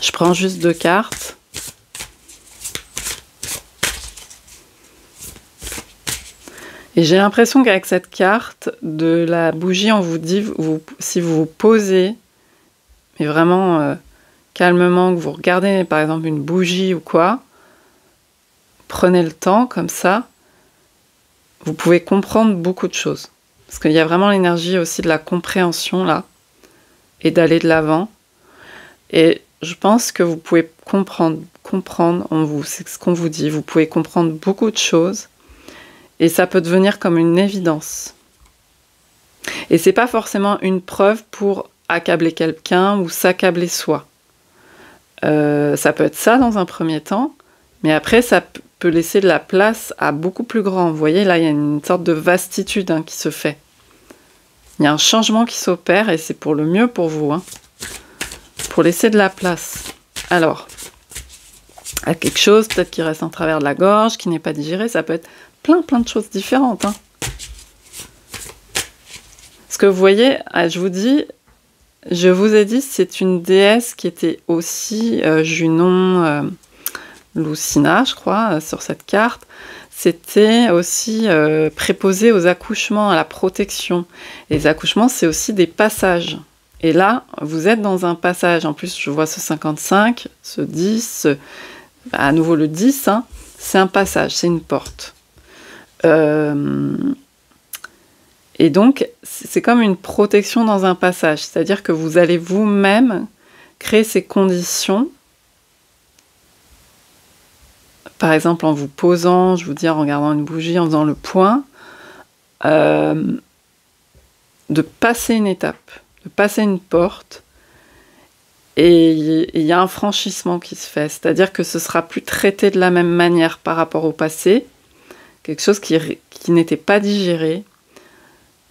je prends juste 2 cartes. Et j'ai l'impression qu'avec cette carte de la bougie, on vous dit, si vous vous posez, mais vraiment calmement, que vous regardez par exemple une bougie ou quoi, prenez le temps comme ça, vous pouvez comprendre beaucoup de choses. Parce qu'il y a vraiment l'énergie aussi de la compréhension là, et d'aller de l'avant. Et je pense que vous pouvez comprendre en vous, c'est ce qu'on vous dit, vous pouvez comprendre beaucoup de choses. Et ça peut devenir comme une évidence. Et c'est pas forcément une preuve pour accabler quelqu'un ou s'accabler soi. Ça peut être ça dans un premier temps, mais après ça peut laisser de la place à beaucoup plus grand. Vous voyez, là il y a une sorte de vastitude hein, qui se fait. Il y a un changement qui s'opère et c'est pour le mieux pour vous. Hein, pour laisser de la place. Alors, à quelque chose peut-être qui reste en travers de la gorge, qui n'est pas digéré, ça peut être plein de choses différentes. Hein. Parce que vous voyez, je vous dis, je vous ai dit, c'est une déesse qui était aussi Junon Lucina, je crois, sur cette carte. C'était aussi préposé aux accouchements, à la protection. Et les accouchements, c'est aussi des passages. Et là, vous êtes dans un passage. En plus, je vois ce 55, ce 10, à nouveau le 10, hein, c'est un passage, c'est une porte. Et donc, c'est comme une protection dans un passage, c'est-à-dire que vous allez vous-même créer ces conditions, par exemple en vous posant, je vous dis en regardant une bougie, en faisant le point, de passer une étape, de passer une porte, et il y a un franchissement qui se fait, c'est-à-dire que ce sera plus traité de la même manière par rapport au passé, quelque chose qui n'était pas digéré.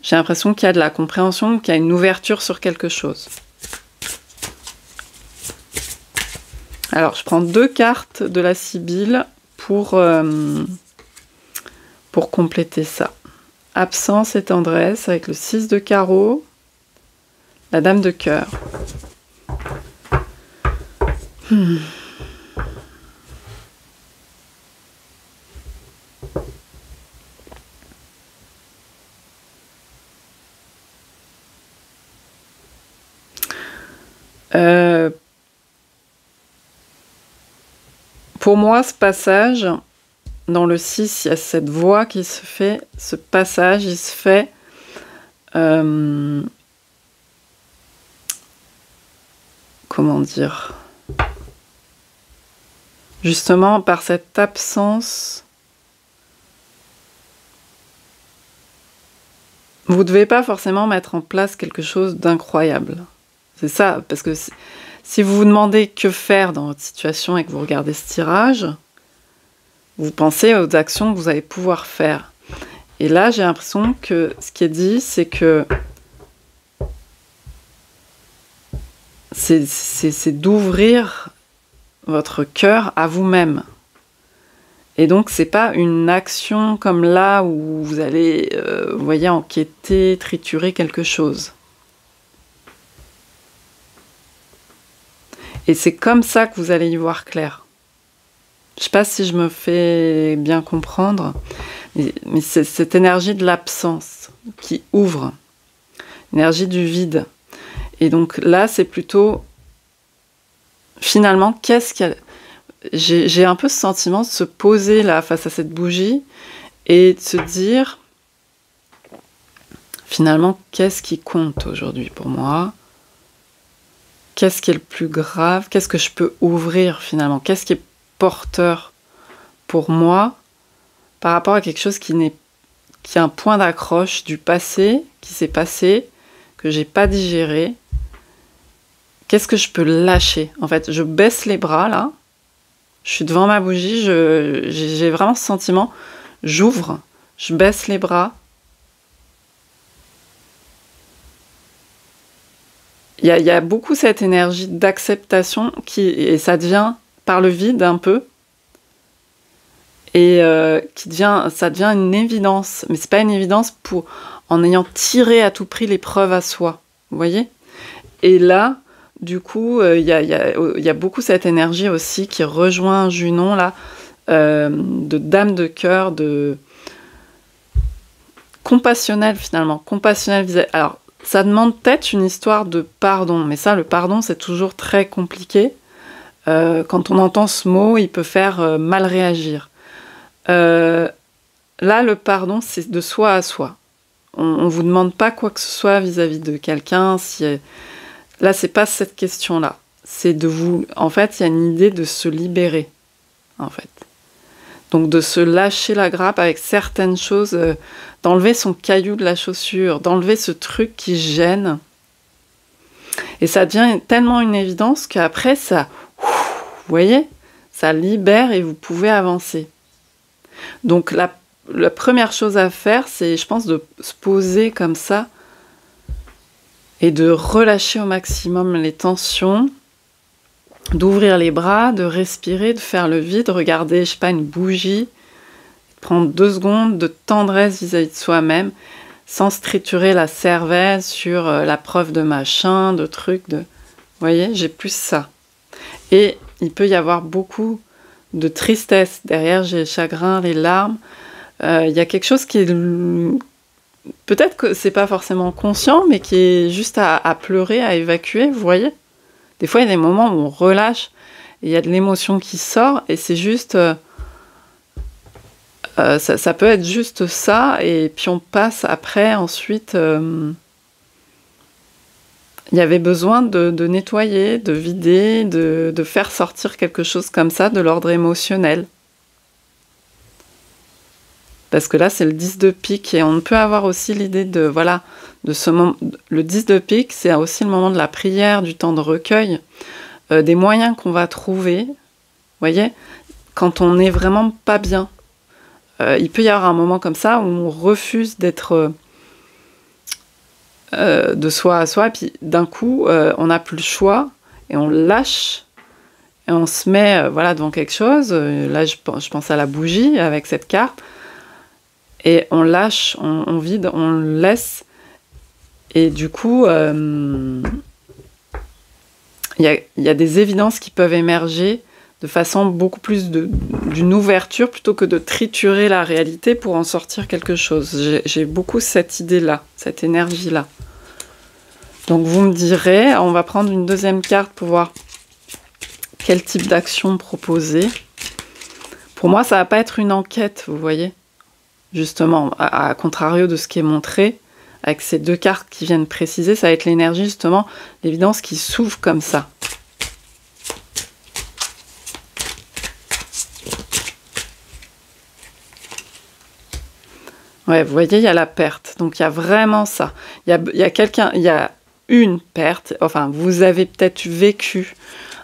J'ai l'impression qu'il y a de la compréhension, qu'il y a une ouverture sur quelque chose. Alors, je prends 2 cartes de la Sibylle pour compléter ça. Absence et tendresse avec le 6 de carreau, la dame de cœur. Pour moi, ce passage, dans le 6, il y a cette voix qui se fait, ce passage, il se fait comment dire, justement par cette absence. Vous ne devez pas forcément mettre en place quelque chose d'incroyable. C'est ça, parce que si vous vous demandez que faire dans votre situation et que vous regardez ce tirage, vous pensez aux actions que vous allez pouvoir faire. Et là, j'ai l'impression que ce qui est dit, c'est que c'est d'ouvrir votre cœur à vous-même. Et donc, c'est pas une action comme là où vous allez, vous voyez, enquêter, triturer quelque chose. Et c'est comme ça que vous allez y voir clair. Je ne sais pas si je me fais bien comprendre, mais c'est cette énergie de l'absence qui ouvre, l'énergie du vide. Et donc là, c'est plutôt, finalement, qu'est-ce qu'il y a... J'ai un peu ce sentiment de se poser là face à cette bougie et de se dire, finalement, qu'est-ce qui compte aujourd'hui pour moi ? Qu'est-ce qui est le plus grave? Qu'est-ce que je peux ouvrir finalement? Qu'est-ce qui est porteur pour moi par rapport à quelque chose qui est un point d'accroche du passé, qui s'est passé, que j'ai pas digéré? Qu'est-ce que je peux lâcher? En fait, je baisse les bras là, je suis devant ma bougie, j'ai vraiment ce sentiment, j'ouvre, je baisse les bras. Il y a beaucoup cette énergie d'acceptation et ça devient par le vide un peu, et ça devient une évidence, mais c'est pas une évidence en ayant tiré à tout prix l'épreuve à soi, vous voyez? Et là, du coup, il y a beaucoup cette énergie aussi qui rejoint Junon là, de dame de cœur, de compassionnel finalement, compassionnel vis-à-vis. Alors, ça demande peut-être une histoire de pardon, mais ça, le pardon, c'est toujours très compliqué. Quand on entend ce mot, il peut faire mal réagir. Là, le pardon, c'est de soi à soi. On ne vous demande pas quoi que ce soit vis-à-vis de quelqu'un. Là, c'est pas cette question-là. C'est de vous... En fait, il y a une idée de se libérer, en fait. Donc, de se lâcher la grappe avec certaines choses... d'enlever son caillou de la chaussure, d'enlever ce truc qui gêne. Et ça devient tellement une évidence qu'après, ça, vous voyez, ça libère et vous pouvez avancer. Donc la première chose à faire, c'est, je pense, de se poser comme ça et de relâcher au maximum les tensions, d'ouvrir les bras, de respirer, de faire le vide, regarder, je sais pas, une bougie, prendre 2 secondes de tendresse vis-à-vis de soi-même, sans se triturer la cervelle sur la preuve de machin, de trucs, de... Vous voyez, j'ai plus ça. Et il peut y avoir beaucoup de tristesse. Derrière, j'ai le chagrin, les larmes. Il y a quelque chose qui est... Peut-être que c'est pas forcément conscient, mais qui est juste à pleurer, à évacuer, vous voyez. Des fois, il y a des moments où on relâche, et il y a de l'émotion qui sort, et c'est juste... ça peut être juste ça, et puis on passe après, ensuite, il y avait besoin de nettoyer, de vider, de faire sortir quelque chose comme ça de l'ordre émotionnel. Parce que là, c'est le 10 de pique, et on peut avoir aussi l'idée de, voilà, de ce moment. Le 10 de pique, c'est aussi le moment de la prière, du temps de recueil, des moyens qu'on va trouver, vous voyez, quand on n'est vraiment pas bien. Il peut y avoir un moment comme ça où on refuse d'être de soi à soi, et puis d'un coup, on n'a plus le choix, et on lâche, et on se met voilà, devant quelque chose. Là, je pense à la bougie avec cette carte, et on lâche, on vide, on laisse, et du coup, il y a des évidences qui peuvent émerger de façon beaucoup plus d'une ouverture plutôt que de triturer la réalité pour en sortir quelque chose. J'ai beaucoup cette idée-là, cette énergie-là. Donc vous me direz, on va prendre une deuxième carte pour voir quel type d'action proposer. Pour moi, ça va pas être une enquête, vous voyez. Justement, à contrario de ce qui est montré, avec ces deux cartes qui viennent préciser, ça va être l'énergie, justement, l'évidence qui s'ouvre comme ça. Ouais, vous voyez, il y a la perte. Donc, il y a vraiment ça. Il y a quelqu'un, il y a une perte. Enfin, vous avez peut-être vécu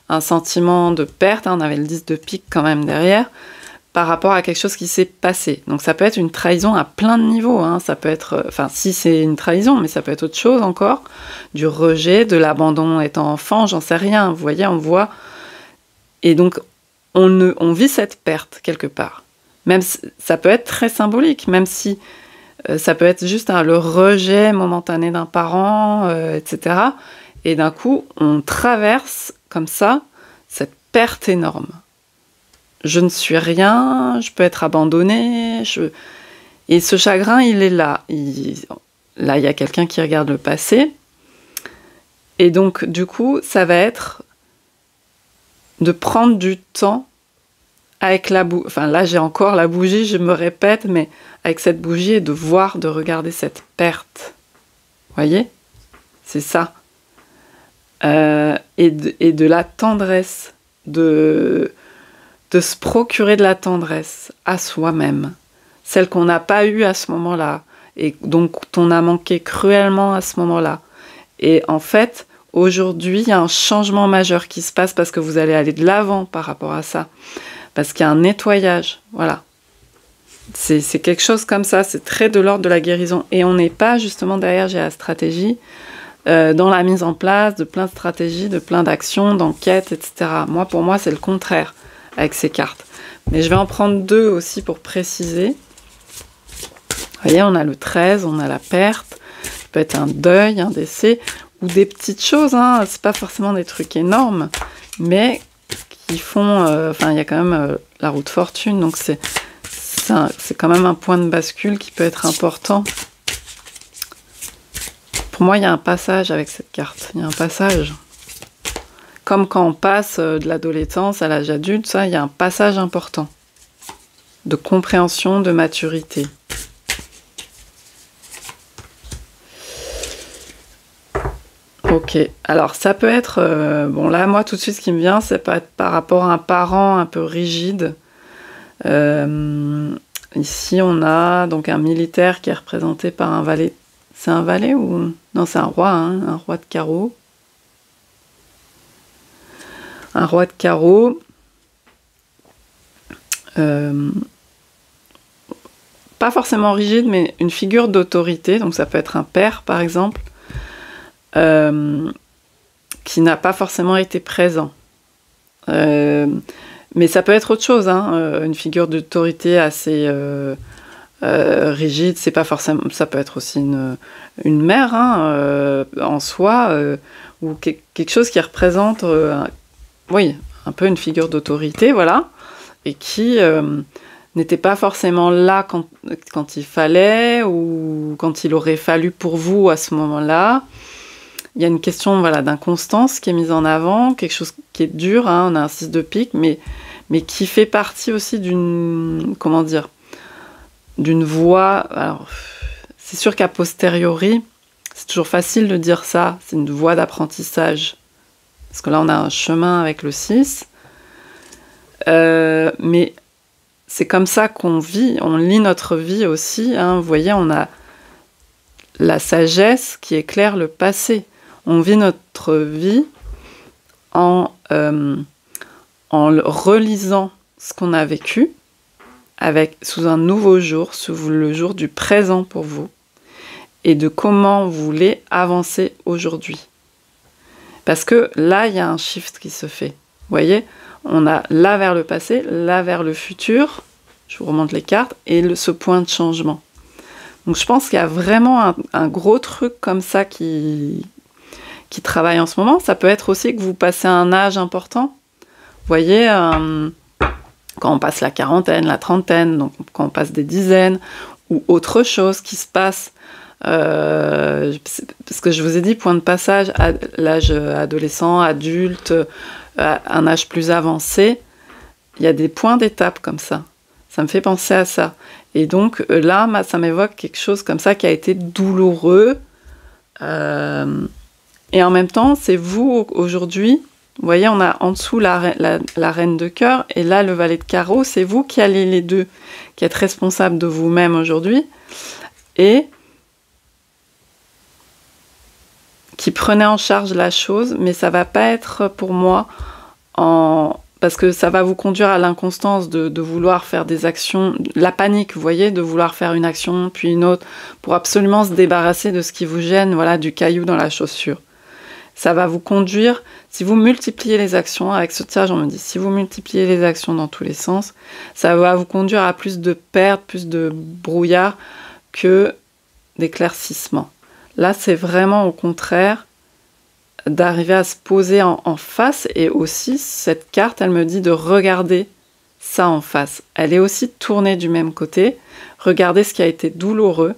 un sentiment de perte. Hein, on avait le 10 de pique quand même derrière, par rapport à quelque chose qui s'est passé. Donc, ça peut être une trahison à plein de niveaux. Hein. Ça peut être, enfin, si c'est une trahison, mais ça peut être autre chose encore. Du rejet, de l'abandon étant enfant, j'en sais rien. Vous voyez, on voit. Et donc, on vit cette perte quelque part. Même ça peut être très symbolique, même si ça peut être juste le rejet momentané d'un parent, etc. Et d'un coup, on traverse comme ça cette perte énorme. Je ne suis rien, je peux être abandonnée. Et ce chagrin, il est là. Là, il y a quelqu'un qui regarde le passé. Et donc, du coup, ça va être de prendre du temps avec la bougie. Enfin, là, j'ai encore la bougie, je me répète, mais avec cette bougie et de voir, de regarder cette perte. Vous voyez? C'est ça. Et de la tendresse, de se procurer de la tendresse à soi-même, celle qu'on n'a pas eue à ce moment-là, et donc on a manqué cruellement à ce moment-là. Et en fait, aujourd'hui, il y a un changement majeur qui se passe parce que vous allez aller de l'avant par rapport à ça, parce qu'il y a un nettoyage, voilà. C'est quelque chose comme ça, c'est très de l'ordre de la guérison, et on n'est pas justement derrière j'ai la stratégie, dans la mise en place de plein de stratégies, de plein d'actions, d'enquêtes, etc. Pour moi, c'est le contraire avec ces cartes. Mais je vais en prendre deux aussi pour préciser. Vous voyez, on a le 13, on a la perte. Ça peut être un deuil, un décès, ou des petites choses. Hein. C'est pas forcément des trucs énormes, mais qui font... Enfin, il y a quand même la roue de fortune, donc c'est quand même un point de bascule qui peut être important. Pour moi, il y a un passage avec cette carte. Il y a un passage. Comme quand on passe de l'adolescence à l'âge adulte, ça, il y a un passage important. De compréhension, de maturité. Ok. Alors, ça peut être... bon, là, moi, tout de suite, ce qui me vient, c'est par rapport à un parent un peu rigide. Ici, on a donc un militaire qui est représenté par un valet. C'est un valet ou... Non, c'est un roi, hein, un roi de carreau. Un roi de carreau. Pas forcément rigide, mais une figure d'autorité. Donc ça peut être un père, par exemple, qui n'a pas forcément été présent. Mais ça peut être autre chose, hein, une figure d'autorité assez... rigide, c'est pas forcément, ça peut être aussi une mère hein, en soi, ou quelque chose qui représente, oui, un peu une figure d'autorité, voilà, et qui n'était pas forcément là quand il fallait ou quand il aurait fallu pour vous à ce moment-là. Il y a une question voilà, d'inconstance qui est mise en avant, quelque chose qui est dur, hein, on a un 6 de pique, mais qui fait partie aussi d'une, comment dire, d'une voie. Alors, c'est sûr qu'à posteriori, c'est toujours facile de dire ça, c'est une voie d'apprentissage. Parce que là, on a un chemin avec le 6. Mais c'est comme ça qu'on vit, on lit notre vie aussi. Hein. Vous voyez, on a la sagesse qui éclaire le passé. On vit notre vie en relisant ce qu'on a vécu, sous un nouveau jour, sous le jour du présent pour vous. et de comment vous voulez avancer aujourd'hui. Parce que là, il y a un shift qui se fait. Vous voyez, on a là vers le passé, là vers le futur. Je vous remonte les cartes et ce point de changement. Donc je pense qu'il y a vraiment un gros truc comme ça qui travaille en ce moment. Ça peut être aussi que vous passez un âge important. Vous voyez, quand on passe la quarantaine, la trentaine, donc quand on passe des dizaines, ou autre chose qui se passe. Parce que je vous ai dit, point de passage à l'âge adolescent, adulte, à un âge plus avancé, il y a des points d'étape comme ça. Ça me fait penser à ça. Et donc là, ça m'évoque quelque chose comme ça qui a été douloureux. Et en même temps, c'est vous aujourd'hui. Vous voyez, on a en dessous la reine de cœur et là le valet de carreau. C'est vous qui allez les deux, qui êtes responsable de vous-même aujourd'hui et qui prenez en charge la chose. Mais ça va pas être pour moi parce que ça va vous conduire à l'inconstance de vouloir faire des actions, la panique, vous voyez, de vouloir faire une action puis une autre pour absolument se débarrasser de ce qui vous gêne, voilà, du caillou dans la chaussure. Ça va vous conduire, si vous multipliez les actions, avec ce tirage on me dit, si vous multipliez les actions dans tous les sens, ça va vous conduire à plus de pertes, plus de brouillard que d'éclaircissement. Là c'est vraiment au contraire d'arriver à se poser en face, et aussi cette carte elle me dit de regarder ça en face. Elle est aussi tournée du même côté, regarder ce qui a été douloureux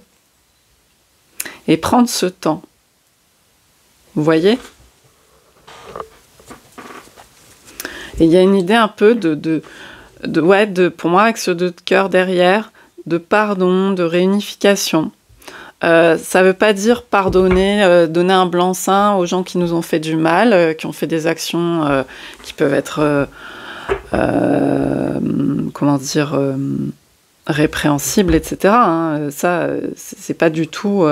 et prendre ce temps. Vous voyez? Et il y a une idée un peu pour moi, avec ce 2 de cœur derrière, de pardon, de réunification. Ça ne veut pas dire pardonner, donner un blanc-seing aux gens qui nous ont fait du mal, qui ont fait des actions qui peuvent être, comment dire, répréhensibles, etc. Hein. Ça, c'est pas du tout...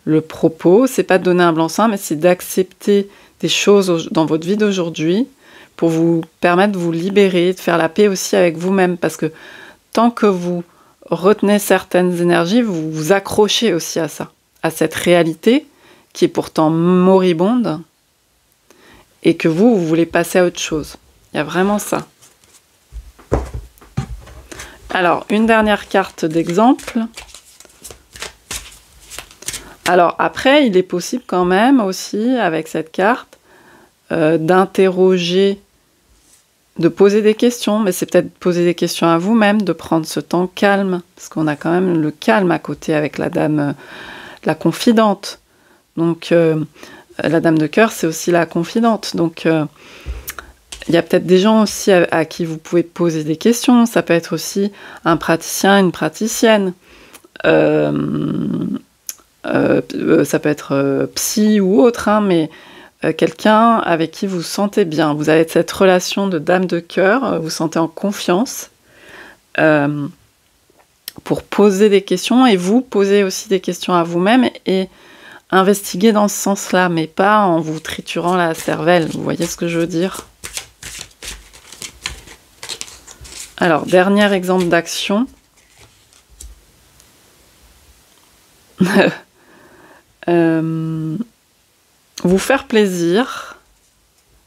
le propos, c'est pas de donner un blanc-seing, mais c'est d'accepter des choses dans votre vie d'aujourd'hui pour vous permettre de vous libérer, de faire la paix aussi avec vous-même. Parce que tant que vous retenez certaines énergies, vous vous accrochez aussi à ça, à cette réalité qui est pourtant moribonde et que vous voulez passer à autre chose. Il y a vraiment ça. Alors, une dernière carte d'exemple. Alors après, il est possible quand même aussi, avec cette carte, d'interroger, de poser des questions, mais c'est peut-être poser des questions à vous-même, de prendre ce temps calme, parce qu'on a quand même le calme à côté avec la dame, la confidente. Donc la dame de cœur, c'est aussi la confidente. Donc il y a peut-être des gens aussi à qui vous pouvez poser des questions. Ça peut être aussi un praticien, une praticienne. Ça peut être psy ou autre, hein, mais quelqu'un avec qui vous vous sentez bien. Vous avez cette relation de dame de cœur, vous vous sentez en confiance pour poser des questions, et vous posez aussi des questions à vous-même et investiguer dans ce sens-là, mais pas en vous triturant la cervelle. Vous voyez ce que je veux dire? Alors, dernier exemple d'action. Vous faire plaisir.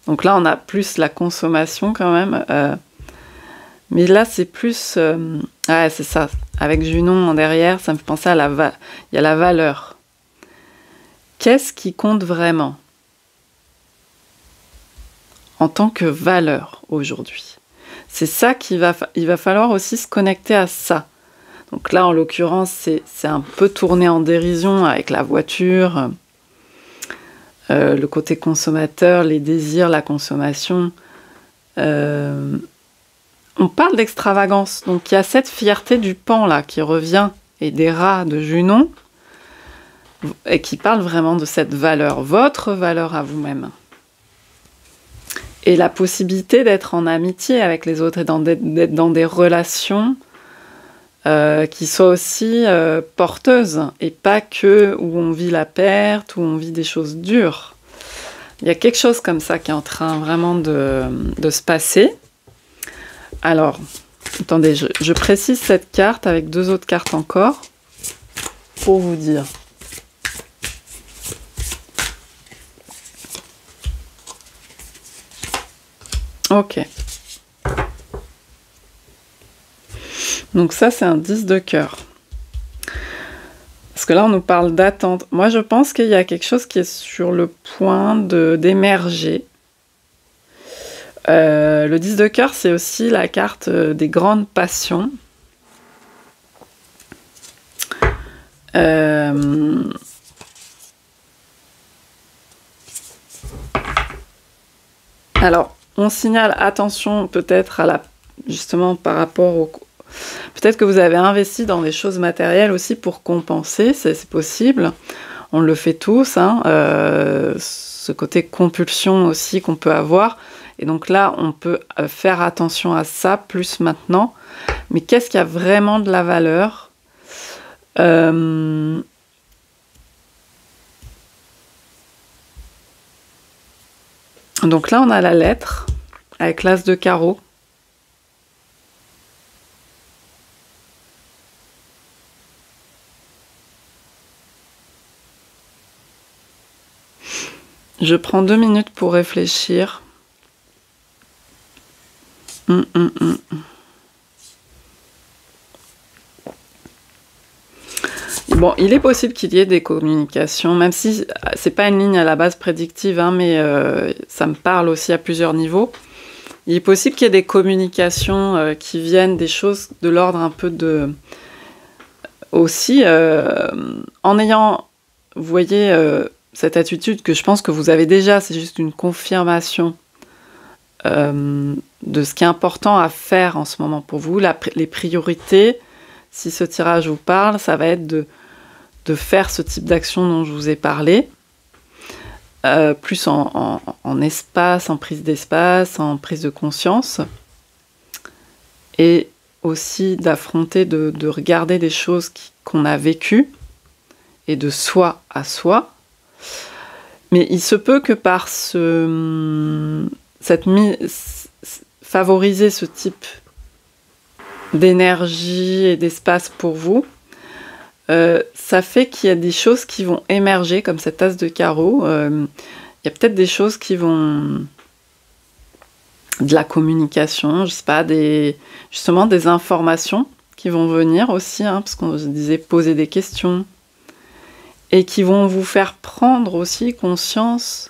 Donc là, on a plus la consommation quand même. Mais là, c'est plus... ouais, c'est ça. Avec Junon en derrière, ça me fait penser à il y a la valeur. Qu'est-ce qui compte vraiment en tant que valeur aujourd'hui? C'est ça il va falloir aussi se connecter à ça. Donc là, en l'occurrence, c'est un peu tourné en dérision avec la voiture, le côté consommateur, les désirs, la consommation. On parle d'extravagance. Donc il y a cette fierté du pan là qui revient, et des rats de Junon, et qui parle vraiment de cette valeur, votre valeur à vous-même. Et la possibilité d'être en amitié avec les autres et d'être dans des relations qui soient aussi porteuses, et pas que où on vit la perte, où on vit des choses dures. Il y a quelque chose comme ça qui est en train vraiment de se passer. Alors, attendez, je précise cette carte avec 2 autres cartes encore pour vous dire. Ok. Donc ça, c'est un 10 de cœur. Parce que là, on nous parle d'attente. Moi, je pense qu'il y a quelque chose qui est sur le point d'émerger. Le 10 de cœur, c'est aussi la carte des grandes passions. Alors, on signale attention peut-être à justement par rapport au... Peut-être que vous avez investi dans des choses matérielles aussi pour compenser, c'est possible. On le fait tous, hein, ce côté compulsion aussi qu'on peut avoir. Et donc là, on peut faire attention à ça plus maintenant. Mais qu'est-ce qui a vraiment de la valeur ? Donc là, on a la lettre avec l'as de carreau. Je prends 2 minutes pour réfléchir. Bon, il est possible qu'il y ait des communications, même si c'est pas une ligne à la base prédictive, hein, mais ça me parle aussi à plusieurs niveaux. Il est possible qu'il y ait des communications qui viennent des choses de l'ordre un peu de... Aussi, en ayant, vous voyez, cette attitude que je pense que vous avez déjà, c'est juste une confirmation de ce qui est important à faire en ce moment pour vous. Les priorités, si ce tirage vous parle, ça va être de faire ce type d'action dont je vous ai parlé, plus en espace, en prise d'espace, en prise de conscience, et aussi d'affronter, de regarder des choses qu'on a vécues, et de soi à soi. Mais il se peut que par favoriser ce type d'énergie et d'espace pour vous, ça fait qu'il y a des choses qui vont émerger, comme cette as de carreau. Il y a peut-être des choses qui vont... de la communication, je sais pas, justement des informations qui vont venir aussi, hein, parce qu'on disait poser des questions, et qui vont vous faire prendre aussi conscience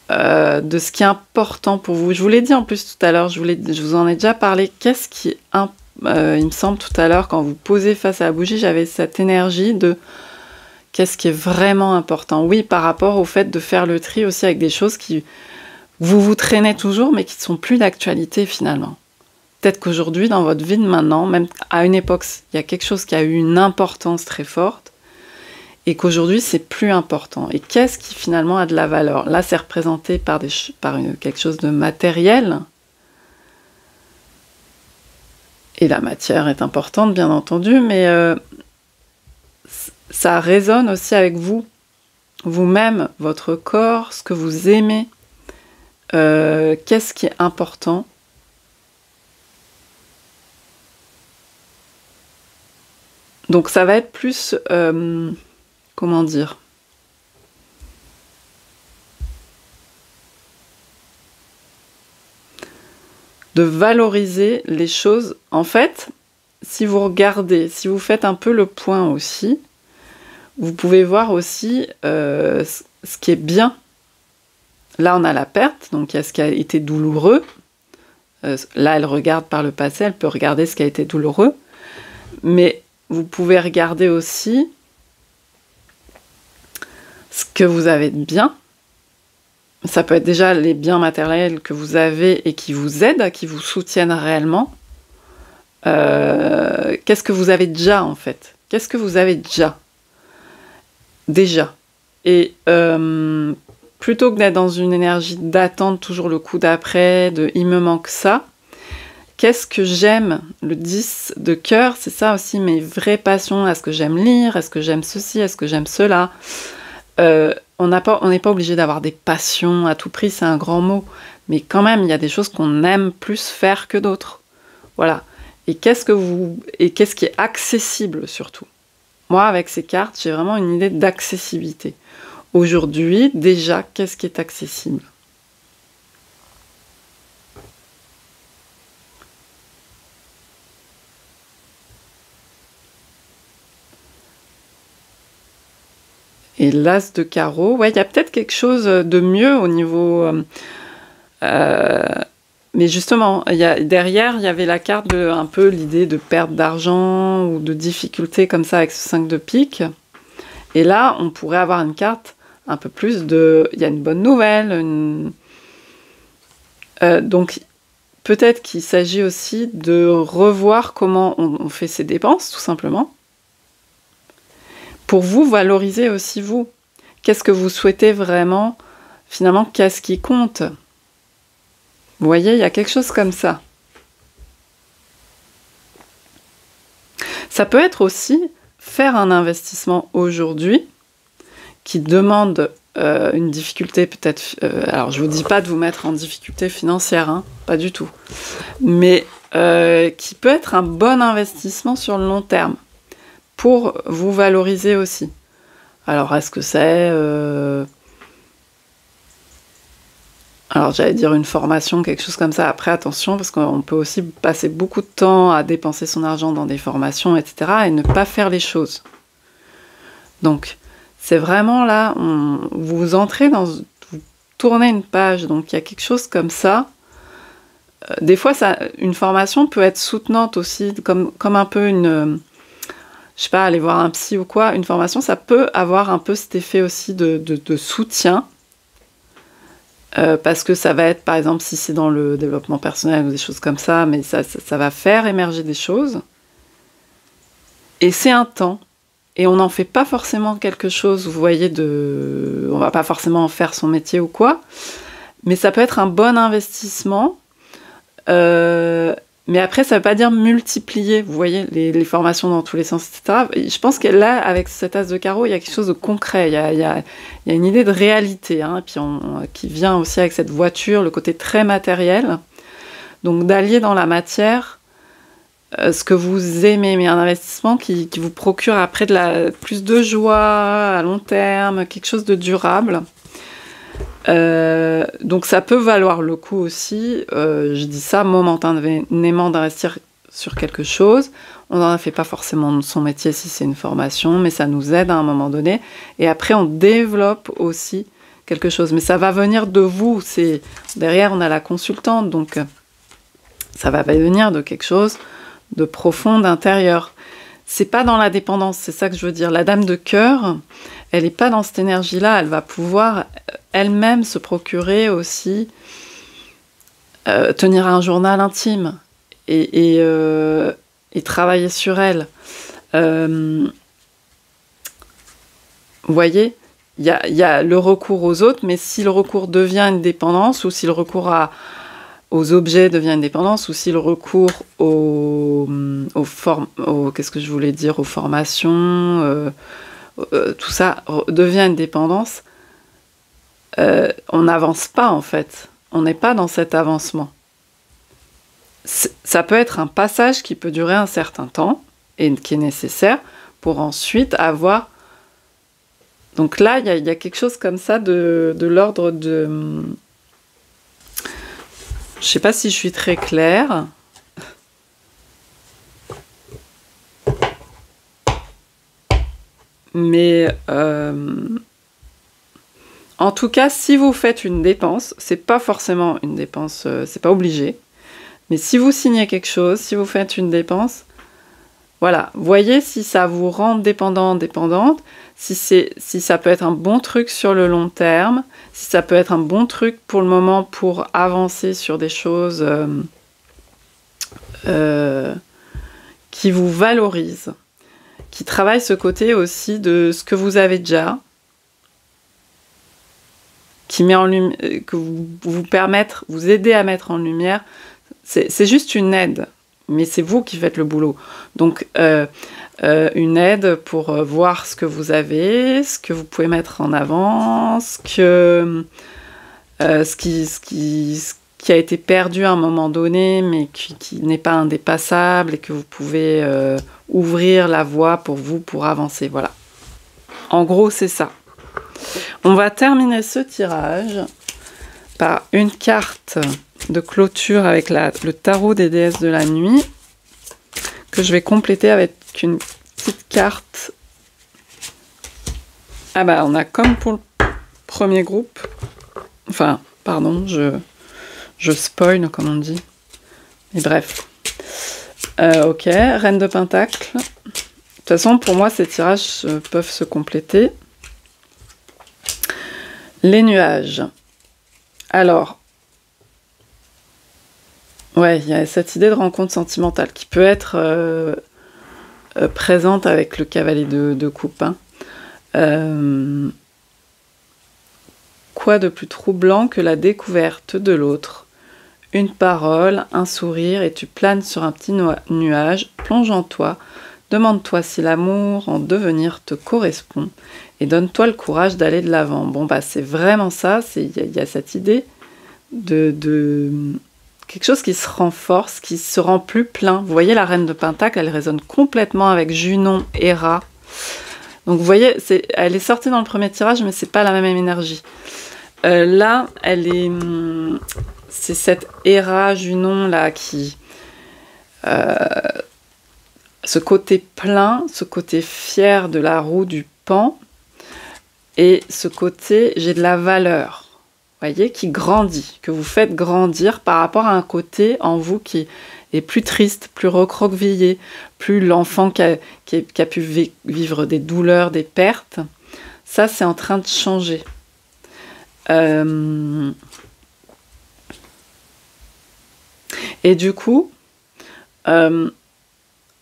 de ce qui est important pour vous. Je vous l'ai dit en plus tout à l'heure, je vous en ai déjà parlé. Qu'est-ce qui est il me semble tout à l'heure, quand vous posez face à la bougie, j'avais cette énergie de qu'est-ce qui est vraiment important. Oui, par rapport au fait de faire le tri aussi avec des choses qui vous traînez toujours, mais qui ne sont plus d'actualité finalement. Peut-être qu'aujourd'hui, dans votre vie de maintenant, même à une époque, il y a quelque chose qui a eu une importance très forte, et qu'aujourd'hui, c'est plus important. Et qu'est-ce qui finalement a de la valeur? Là, c'est représenté par quelque chose de matériel. Et la matière est importante, bien entendu, mais ça résonne aussi avec vous, vous-même, votre corps, ce que vous aimez, qu'est-ce qui est important. Donc ça va être plus, comment dire, de valoriser les choses. En fait, si vous regardez, si vous faites un peu le point aussi, vous pouvez voir aussi ce qui est bien. Là, on a la perte, donc il y a ce qui a été douloureux. Là, elle regarde par le passé, elle peut regarder ce qui a été douloureux. Mais vous pouvez regarder aussi ce que vous avez de bien. Ça peut être déjà les biens matériels que vous avez et qui vous aident, qui vous soutiennent réellement. Qu'est-ce que vous avez déjà, en fait? Qu'est-ce que vous avez déjà? Et plutôt que d'être dans une énergie d'attente, toujours le coup d'après, de « il me manque ça », qu'est-ce que j'aime? Le 10 de cœur, c'est ça aussi, mes vraies passions. Est-ce que j'aime lire? Est-ce que j'aime ceci? Est-ce que j'aime cela? On n'est pas obligé d'avoir des passions à tout prix, c'est un grand mot. Mais quand même, il y a des choses qu'on aime plus faire que d'autres. Voilà. Et qu'est-ce qui est accessible surtout? Moi, avec ces cartes, j'ai vraiment une idée d'accessibilité. Aujourd'hui, déjà, qu'est-ce qui est accessible? et l'as de carreau. Ouais, il y a peut-être quelque chose de mieux au niveau... mais justement, derrière, il y avait la carte de un peu l'idée de perte d'argent ou de difficulté comme ça avec ce 5 de pique. Et là, on pourrait avoir une carte un peu plus de... Il y a une bonne nouvelle. Donc, peut-être qu'il s'agit aussi de revoir comment on fait ses dépenses, tout simplement. Pour vous valoriser aussi vous. Qu'est-ce que vous souhaitez vraiment? Finalement, qu'est-ce qui compte? Vous voyez, il y a quelque chose comme ça. Ça peut être aussi faire un investissement aujourd'hui qui demande une difficulté peut-être... alors, je ne vous dis pas de vous mettre en difficulté financière, hein, pas du tout. Mais qui peut être un bon investissement sur le long terme pour vous valoriser aussi. Alors, est-ce que c'est... Alors, j'allais dire une formation, quelque chose comme ça. Après, attention, parce qu'on peut aussi passer beaucoup de temps à dépenser son argent dans des formations, etc., et ne pas faire les choses. Donc, c'est vraiment là, vous entrez dans... Vous tournez une page, donc il y a quelque chose comme ça. Des fois, une formation peut être soutenante aussi, comme un peu une... je sais pas, aller voir un psy ou quoi. Une formation, ça peut avoir un peu cet effet aussi de soutien. Parce que ça va être, par exemple, si c'est dans le développement personnel ou des choses comme ça, mais ça va faire émerger des choses. Et c'est un temps. Et on n'en fait pas forcément quelque chose, vous voyez, on va pas forcément en faire son métier ou quoi. Mais ça peut être un bon investissement. Mais après, ça ne veut pas dire multiplier, vous voyez, les formations dans tous les sens, etc. Je pense que là, avec cet as de carreau, il y a quelque chose de concret, il y a une idée de réalité, hein, et puis qui vient aussi avec cette voiture, le côté très matériel. Donc d'allier dans la matière ce que vous aimez, mais un investissement qui vous procure après plus de joie à long terme, quelque chose de durable. Donc ça peut valoir le coup aussi, je dis ça momentanément d'investir sur quelque chose. On n'en fait pas forcément son métier si c'est une formation, mais ça nous aide à un moment donné. Et après, on développe aussi quelque chose. Mais ça va venir de vous. Derrière, on a la consultante, donc ça va venir de quelque chose de profond, d'intérieur. C'est pas dans la dépendance, c'est ça que je veux dire. La dame de cœur, elle n'est pas dans cette énergie-là. Elle va pouvoir elle-même se procurer aussi, tenir un journal intime et travailler sur elle. Vous voyez, il y a le recours aux autres, mais si le recours devient une dépendance, ou si le recours aux objets devient une dépendance, ou si le recours qu'est-ce que je voulais dire, aux formations, tout ça devient une dépendance, on n'avance pas en fait. On n'est pas dans cet avancement. Ça peut être un passage qui peut durer un certain temps et qui est nécessaire pour ensuite avoir... Donc là, il y a quelque chose comme ça de l'ordre de... Je ne sais pas si je suis très claire. Mais en tout cas, si vous faites une dépense, c'est pas forcément une dépense, c'est pas obligé. Mais si vous signez quelque chose, si vous faites une dépense, voilà, voyez si ça vous rend dépendant, dépendante, si ça peut être un bon truc sur le long terme, si ça peut être un bon truc pour le moment pour avancer sur des choses qui vous valorisent, qui travaillent ce côté aussi de ce que vous avez déjà, qui met en lumière, que vous aider à mettre en lumière. C'est juste une aide, mais c'est vous qui faites le boulot. Donc, une aide pour voir ce que vous avez, ce que vous pouvez mettre en avant, ce qui a été perdu à un moment donné, mais qui n'est pas indépassable et que vous pouvez ouvrir la voie pour vous, pour avancer. Voilà. En gros, c'est ça. On va terminer ce tirage par une carte de clôture avec le tarot des déesses de la nuit que je vais compléter avec une petite carte Ah bah on a comme pour le premier groupe, enfin pardon, je spoil comme on dit, mais bref. Ok, Reine de Pentacle. De toute façon pour moi ces tirages peuvent se compléter. Les nuages. Alors, ouais, il y a cette idée de rencontre sentimentale qui peut être présente avec le cavalier de coupe. Hein. Quoi de plus troublant que la découverte de l'autre? Une parole, un sourire, et tu planes sur un petit nuage, plonge en toi, demande-toi si l'amour en devenir te correspond, et donne-toi le courage d'aller de l'avant. Bon, bah c'est vraiment ça, il y a cette idée de quelque chose qui se renforce, qui se rend plus plein. Vous voyez, la Reine de Pentacle, elle résonne complètement avec Junon, Héra. Donc vous voyez, elle est sortie dans le premier tirage, mais c'est pas la même énergie. Là, c'est cette Héra, Junon là qui, ce côté plein, ce côté fier de la roue du pan, et ce côté j'ai de la valeur. Voyez, qui grandit, que vous faites grandir par rapport à un côté en vous qui est plus triste, plus recroquevillé, plus l'enfant qui a pu vivre des douleurs, des pertes. Ça, c'est en train de changer. Et du coup,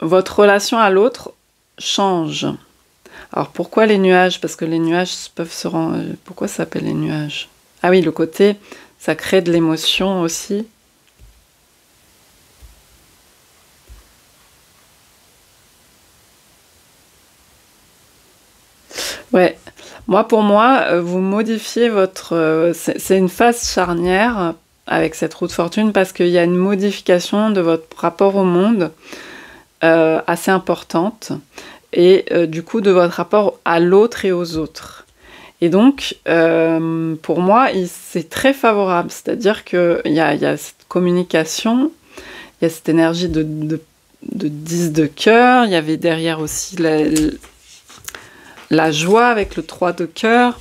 votre relation à l'autre change. Alors, pourquoi les nuages? Parce que les nuages peuvent se rendre... Pourquoi ça s'appelle les nuages? Ah oui, le côté, ça crée de l'émotion aussi. Ouais, pour moi, vous modifiez votre... c'est une phase charnière avec cette roue de fortune parce qu'il y a une modification de votre rapport au monde assez importante et du coup de votre rapport à l'autre et aux autres. Et donc, pour moi, c'est très favorable. C'est-à-dire qu'il y a cette communication, il y a cette énergie de 10 de cœur, il y avait derrière aussi la joie avec le 3 de cœur.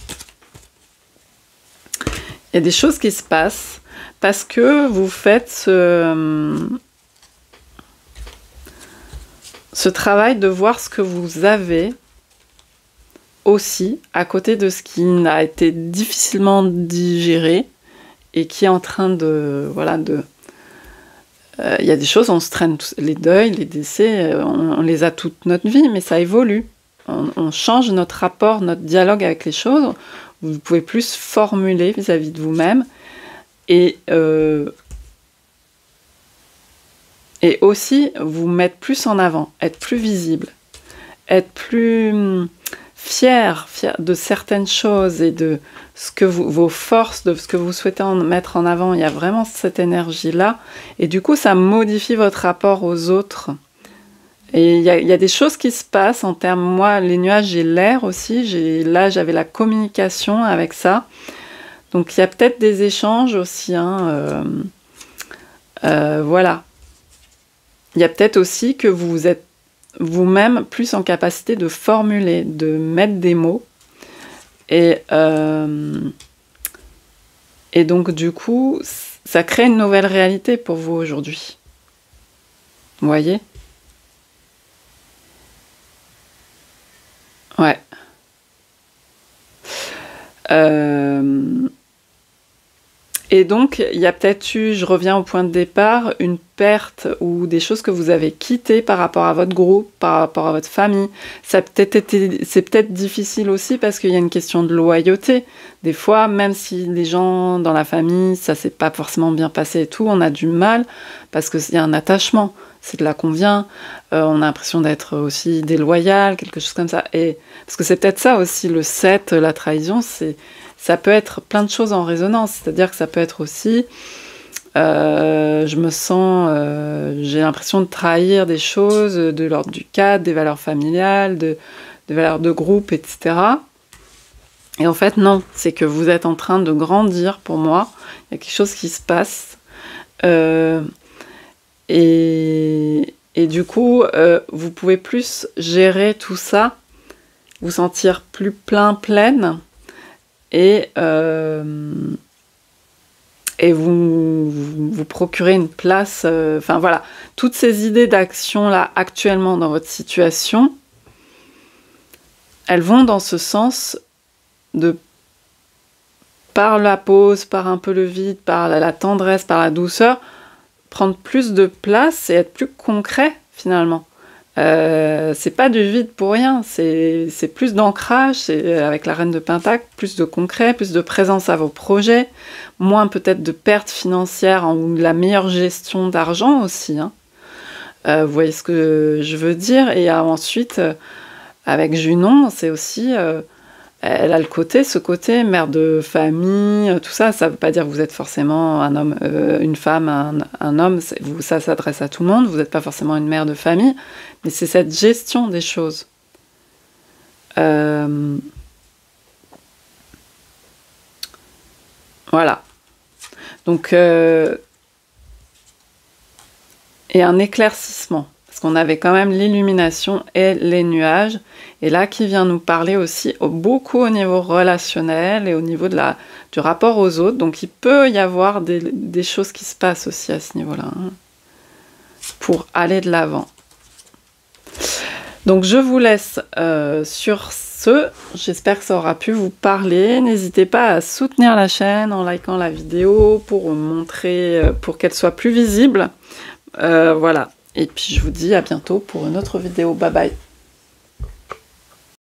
Il y a des choses qui se passent parce que vous faites ce travail de voir ce que vous avez aussi à côté de ce qui a été difficilement digéré et qui est en train de... Voilà, il y a des choses, on se traîne, les deuils, les décès, on les a toute notre vie, mais ça évolue. On change notre rapport, notre dialogue avec les choses. Vous pouvez plus formuler vis-à-vis de vous-même et aussi vous mettre plus en avant, être plus visible, être plus fier de certaines choses et de ce que vos forces, de ce que vous souhaitez mettre en avant. Il y a vraiment cette énergie-là. Et du coup, ça modifie votre rapport aux autres. Et il y a des choses qui se passent en termes... Moi, les nuages, j'ai l'air aussi. Là, j'avais la communication avec ça. Donc, il y a peut-être des échanges aussi. Hein, voilà. Il y a peut-être aussi que vous êtes vous-même plus en capacité de formuler, de mettre des mots. Et donc, du coup, ça crée une nouvelle réalité pour vous aujourd'hui. Vous voyez ? Ouais. Et donc, il y a peut-être eu, je reviens au point de départ, une perte ou des choses que vous avez quittées par rapport à votre groupe, par rapport à votre famille. C'est peut-être difficile aussi parce qu'il y a une question de loyauté. Des fois, même si les gens dans la famille, ça s'est pas forcément bien passé et tout, on a du mal parce qu'il y a un attachement. C'est de là qu'on vient. On a l'impression d'être aussi déloyal, quelque chose comme ça. Et parce que c'est peut-être ça aussi, le 7, la trahison, ça peut être plein de choses en résonance, c'est-à-dire que ça peut être aussi, je me sens, j'ai l'impression de trahir des choses de l'ordre du cadre, des valeurs familiales, des valeurs de groupe, etc. Et en fait, non, c'est que vous êtes en train de grandir pour moi, il y a quelque chose qui se passe, et du coup, vous pouvez plus gérer tout ça vous sentir plus pleine et vous procurer une place. Enfin voilà, toutes ces idées d'action là actuellement dans votre situation, elles vont dans ce sens de, par la pause, par un peu le vide, par la tendresse, par la douceur, prendre plus de place et être plus concret finalement. C'est pas du vide pour rien, c'est plus d'ancrage, c'est avec la reine de Pentacle, plus de concret, plus de présence à vos projets, moins peut-être de pertes financières ou de la meilleure gestion d'argent aussi. Hein. Vous voyez ce que je veux dire? Et ensuite, avec Junon, c'est aussi... elle a ce côté mère de famille, tout ça. Ça ne veut pas dire que vous êtes forcément un homme, une femme, un homme. Ça s'adresse à tout le monde. Vous n'êtes pas forcément une mère de famille, mais c'est cette gestion des choses. Voilà. Donc, et un éclaircissement. Parce qu'on avait quand même l'illumination et les nuages, et là qui vient nous parler aussi beaucoup au niveau relationnel et au niveau du rapport aux autres, donc il peut y avoir des choses qui se passent aussi à ce niveau-là, hein, pour aller de l'avant. Donc je vous laisse sur ce, j'espère que ça aura pu vous parler, n'hésitez pas à soutenir la chaîne en likant la vidéo pour montrer, pour qu'elle soit plus visible, voilà. Et puis je vous dis à bientôt pour une autre vidéo. Bye bye.